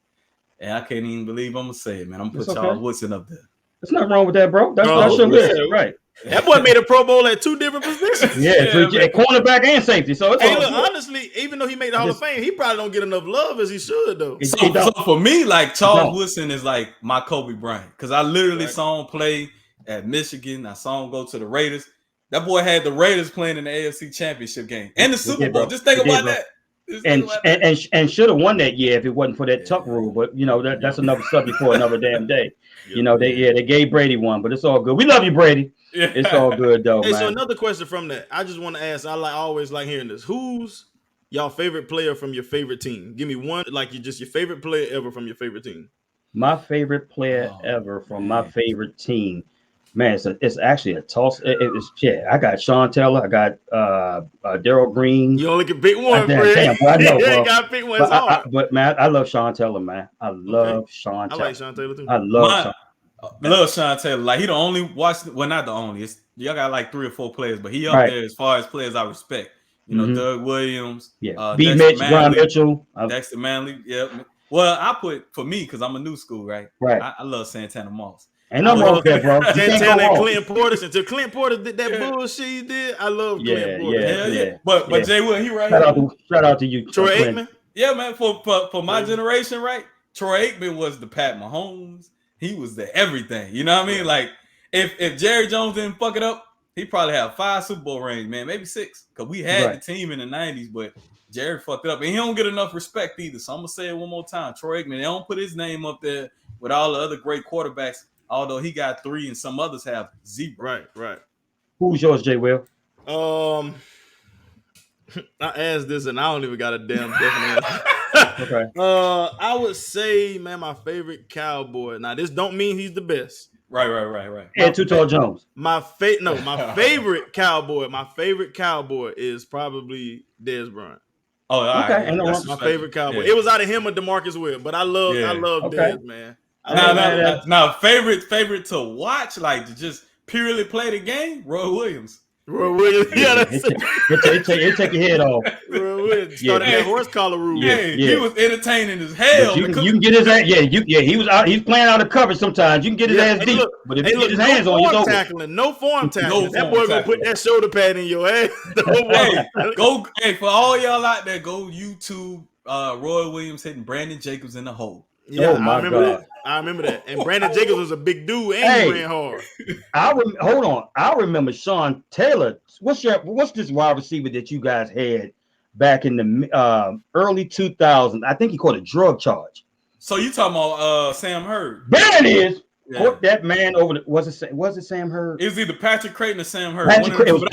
And I can't even believe I'm gonna say it, man. I'm gonna put Charles Woodson up there. There's nothing wrong with that, bro. That's your list, right? That boy made a Pro Bowl at 2 different positions. Cornerback and safety. So it's honestly, even though he made the Hall of Fame, he probably don't get enough love as he should, though. So for me, like Charles Woodson is like my Kobe Bryant, because I literally saw him play at Michigan. I saw him go to the Raiders. That boy had the Raiders playing in the AFC Championship game and the Super Bowl. Just think about that. And should have won that year if it wasn't for that tuck rule. But that's another subject for another damn day. They gave Brady one, but it's all good. We love you, Brady. Yeah. It's all good though. Hey, man. So another question from that. I just want to ask. I always like hearing this. Who's y'all favorite player from your favorite team? Give me one, like your favorite player ever from your favorite team. My favorite player ever from my favorite team. Man, it's actually a toss. I got Sean Taylor. I got Daryl Green. You only can pick one, Fred. Damn, I know, bro. You gotta pick one. But man, I love Sean Taylor, man. I love Sean Taylor. I like Sean Taylor too. I love Sean Taylor. Like, he the only not the only. Y'all got like 3 or 4 players, but he up there as far as players I respect. Doug Williams, B. Mitch, Brian Mitchell, Dexter Manley. Yeah. Well, I put, for me, because I'm a new school, right? I love Santana Moss. Ain't no wrong with that, bro. Santana and Clinton Portis. Until Clinton Portis did that bullshit he did, I love Clinton Portis. Yeah. But Jay Will, he right Shout out to you, Troy Aikman. Yeah, man. For my generation, right? Troy Aikman was the Pat Mahomes. He was the everything. You know what I mean? Like, if Jerry Jones didn't fuck it up, he probably had 5 Super Bowl rings, man, maybe 6. Because we had the team in the 90s, but Jerry fucked it up. And he don't get enough respect either. So I'm going to say it one more time. Troy Aikman, they don't put his name up there with all the other great quarterbacks, although he got 3 and some others have 0. Right. Who's yours, Jay Will? I asked this and I don't even got a damn definite answer. Okay. I would say, man, my favorite Cowboy. Now, this don't mean he's the best. Right. And Too Tall Jones. My favorite Cowboy. My favorite Cowboy is probably Dez Bryant. Oh, okay. Right. That's my favorite Cowboy. Yeah. It was out of him or DeMarcus Webb, but I love Dez, man. Now, favorite to watch, like to just purely play the game, Roy Williams. It take your head off. Started that horse collar rule. He was entertaining as hell. You can get his ass. He was out. He's playing out of coverage sometimes. You can get his ass deep, but if you get his hands on, you're over. No form tackling. That boy gonna put that shoulder pad in your ass. For all y'all out there, go YouTube Roy Williams hitting Brandon Jacobs in the hole. Yeah, I remember that. And Brandon Jacobs was a big dude and he ran hard. Hold on. I remember Sean Taylor. What's this wide receiver that you guys had back in the early 2000s? I think he caught a drug charge. So you talking about Sam Hurd? There it is. Yeah. Put that man over. Was it Sam Hurd? It was either Patrick Creighton or Sam Hurd. It was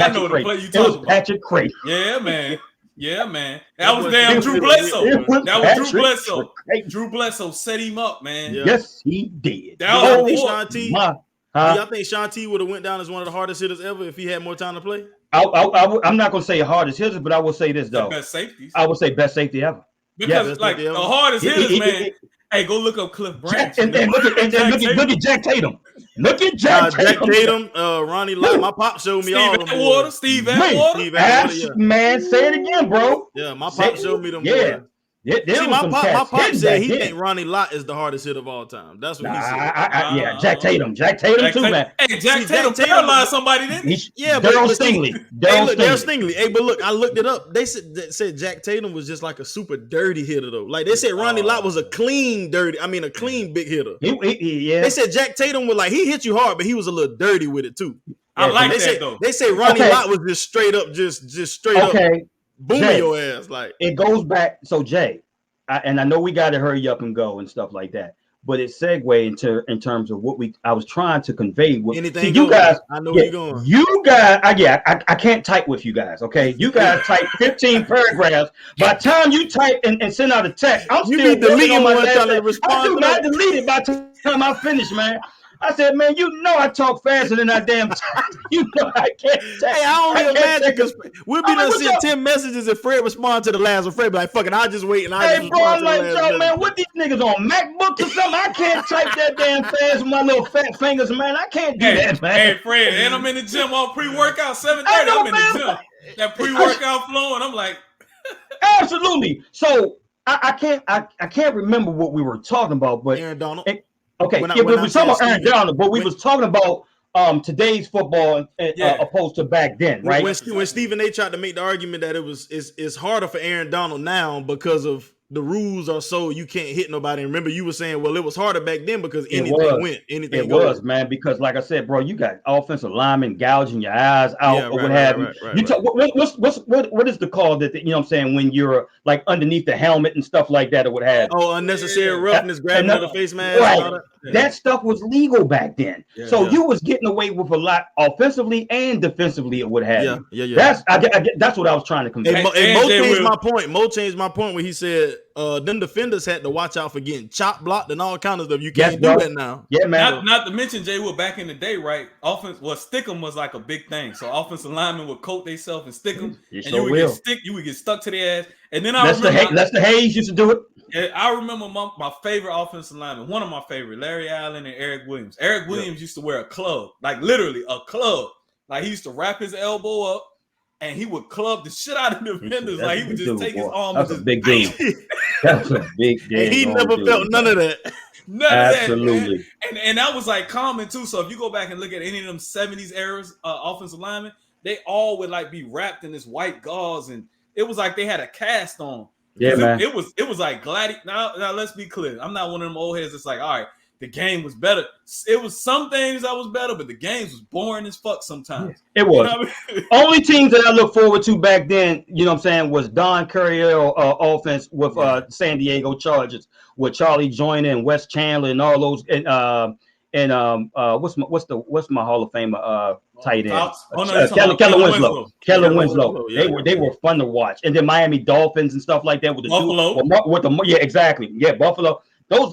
Patrick Creighton. Yeah, man. Yeah, man. That was damn Drew Bledsoe. That was Drew Bledsoe. Drew Bledsoe set him up, man. Yeah. Yes, he did. Y'all think Sean T would have went down as one of the hardest hitters ever if he had more time to play? I'm not going to say hardest hitters, but I will say this, though. Best safeties. I would say best safety ever. Because, the hardest hitters, man. Hey, go look up Cliff Branch. And look at Jack Tatum. Look at Jack Tatum, Ronnie Lott. My pop showed me all of them. Steve Atwater. Man, say it again, bro. Yeah, my pop showed me them. Yeah. See, my pop said he think Ronnie Lott is the hardest hit of all time. That's what he said. Jack Tatum too, man. Hey, Jack Tatum paralyzed somebody, didn't he? Yeah, Daryl Stingley. Daryl Stingley. Hey, but look, I looked it up. They said Jack Tatum was just like a super dirty hitter, though. Like, they said Ronnie Lott was a clean big hitter. They said Jack Tatum was like, he hit you hard, but he was a little dirty with it, too. I like that, though. They say Ronnie Lott was just straight up, just straight up. Booming your ass, like it goes back. So Jay, and I know we got to hurry up and go and stuff like that, but it segued in terms of what I was trying to convey. Anything you guys, I know where you're going. You guys, I can't type with you guys. Okay, you guys type 15 paragraphs. By the time you type and send out a text, I'm still deleting on my last. I do not delete it by the time I finish, man. I said, man, you know I talk faster than that damn time. You know I can't take. Hey, I only imagine because we'll be done send 10 messages and Fred respond to the last one. Fred be like, fuck it, I'll just wait and I'll just bro, respond I'm to like, the last yo, message. man, what these niggas on MacBooks or something? I can't type that damn fast with my little fat fingers, man. I can't do that, man. Hey, Fred, and I'm in the gym on pre-workout 7:30. I'm in the gym. That pre-workout flowing. I'm like, absolutely. So I can't remember what we were talking about, but Aaron Donald. Okay, we were talking about Aaron Donald, but we was talking about today's football opposed to back then, right? When Stephen A. tried to make the argument that it's harder for Aaron Donald now because of the rules are so you can't hit nobody. And remember, you were saying, well, it was harder back then because anything went, anything goes. Man, because like I said, bro, you got offensive linemen gouging your eyes out or what have you. What is the call that you know what I'm saying when you're like underneath the helmet and stuff like that or what have you? Oh, unnecessary roughness, grabbing the face mask. Right. That stuff was legal back then. You was getting away with a lot offensively and defensively or what have you. That's what I was trying to convey. Mo changed my point. Mo changed my point where he said them defenders had to watch out for getting chop blocked and all kinds of stuff. You can't do that now. Yeah, man. Not to mention, Jay Wood, back in the day, right? Stick 'em was like a big thing. So offensive linemen would coat themselves and stick 'em, and you would get stuck to their ass. And then Lester Hayes used to do it. Yeah, I remember my favorite offensive lineman, one of my favorite, Larry Allen and Eric Williams. Eric Williams used to wear a club, like literally a club. Like he used to wrap his elbow up and he would club the shit out of the defenders. Like he would just take his arm. That's a big game. That's a big game. And he never felt none of that. Absolutely. And that was like common too. So if you go back and look at any of them 70s eras offensive linemen, they all would like be wrapped in this white gauze, and it was like they had a cast on. Yeah, man. It was like gladiator. Now let's be clear. I'm not one of them old heads that's like, all right, the game was better. It was some things that was better, but the games was boring as fuck sometimes. It was. You know what I mean? Only teams that I look forward to back then, you know what I'm saying, was Don Coryell offense with San Diego Chargers, with Charlie Joyner and Wes Chandler and all those what's my Hall of Famer tight end? Kellen Winslow. Kellen Winslow. They were fun to watch. And then Miami Dolphins and stuff like that with the Buffalo. Exactly. Yeah, Buffalo. Those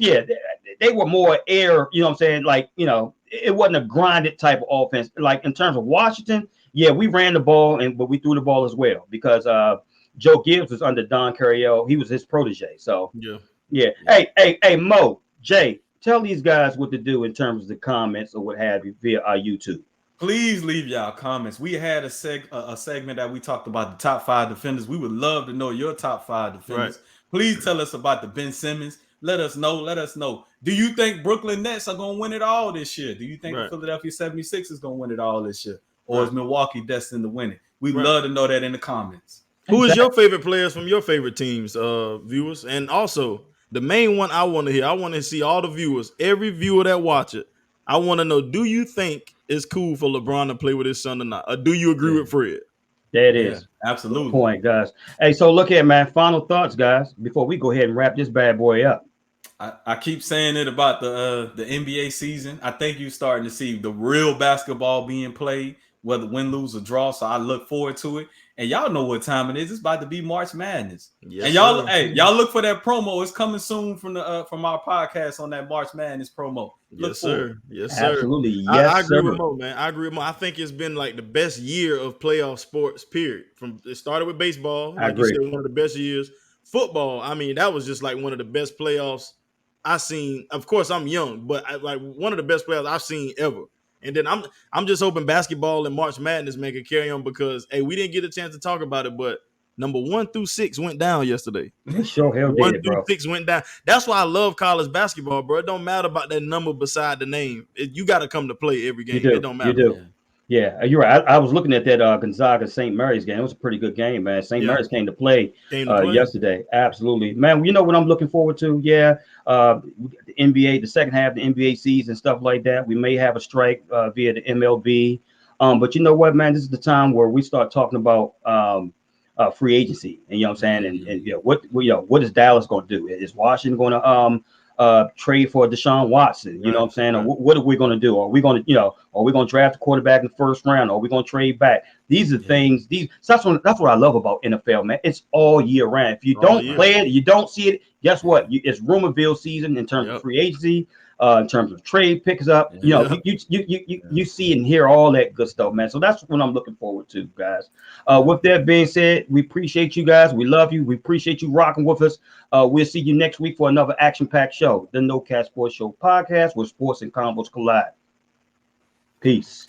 they were more air, you know what I'm saying? Like, you know, it wasn't a grinded type of offense. Like in terms of Washington, we ran the ball but we threw the ball as well because Joe Gibbs was under Don Coryell. He was his protege. So yeah. Hey, Mo, Jay, tell these guys what to do in terms of the comments or what have you via our YouTube. Please leave y'all comments. We had a segment that we talked about the top 5 defenders. We would love to know your top 5 defenders. Right. Please tell us about the Ben Simmons. Let us know. Do you think Brooklyn Nets are going to win it all this year? Do you think the Philadelphia 76ers is going to win it all this year? Or is Milwaukee destined to win it? We'd love to know that in the comments. Who is your favorite players from your favorite teams, viewers? And also, the main one I want to hear, I want to see all the viewers, every viewer that watch it, I want to know, do you think it's cool for LeBron to play with his son or not? Or do you agree with Fred? There it is. Absolutely. Good point, guys. Hey, so look here, man. Final thoughts, guys, before we go ahead and wrap this bad boy up. I keep saying it about the NBA season. I think you're starting to see the real basketball being played, whether win, lose, or draw. So I look forward to it. And y'all know what time it is. It's about to be March Madness. Yes, and y'all, y'all look for that promo. It's coming soon from our podcast on that March Madness promo. Yes, sir. Absolutely. Yes, I agree with Mo, man. I think it's been like the best year of playoff sports, period. It started with baseball. Like you said, one of the best years. Football, I mean, that was just like one of the best playoffs I've seen. Of course, I'm young, but one of the best playoffs I've seen ever. And then I'm just hoping basketball and March Madness make it carry on because we didn't get a chance to talk about it, but number 1 through 6 went down yesterday. Sure hell did, 1 through 6 went down. That's why I love college basketball, bro. It don't matter about that number beside the name. You got to come to play every game. It don't matter. You do. Yeah, you're right. I was looking at that Gonzaga St. Mary's game. It was a pretty good game, man. St. Mary's came to play yesterday. Absolutely, man. You know what I'm looking forward to? The NBA, the second half of the NBA season, stuff like that. We may have a strike via the MLB, but you know what, man? This is the time where we start talking about free agency, and you know what I'm saying, and what is Dallas going to do? Is Washington going to trade for Deshaun Watson? You know what I'm saying? Or what are we going to do? Are we going to, are we going to draft a quarterback in the first round? Or are we going to trade back? These are things. That's what I love about NFL, man. It's all year round. If you don't play it, you don't see it. Guess what? It's rumorville season in terms of free agency. in terms of trade picks up. You know, you see and hear all that good stuff, man. So that's what I'm looking forward to, guys. With that being said, we appreciate you guys. We love you. We appreciate you rocking with us. We'll see you next week for another action-packed show, the No Cat Sports Show podcast, where sports and combos collide. Peace.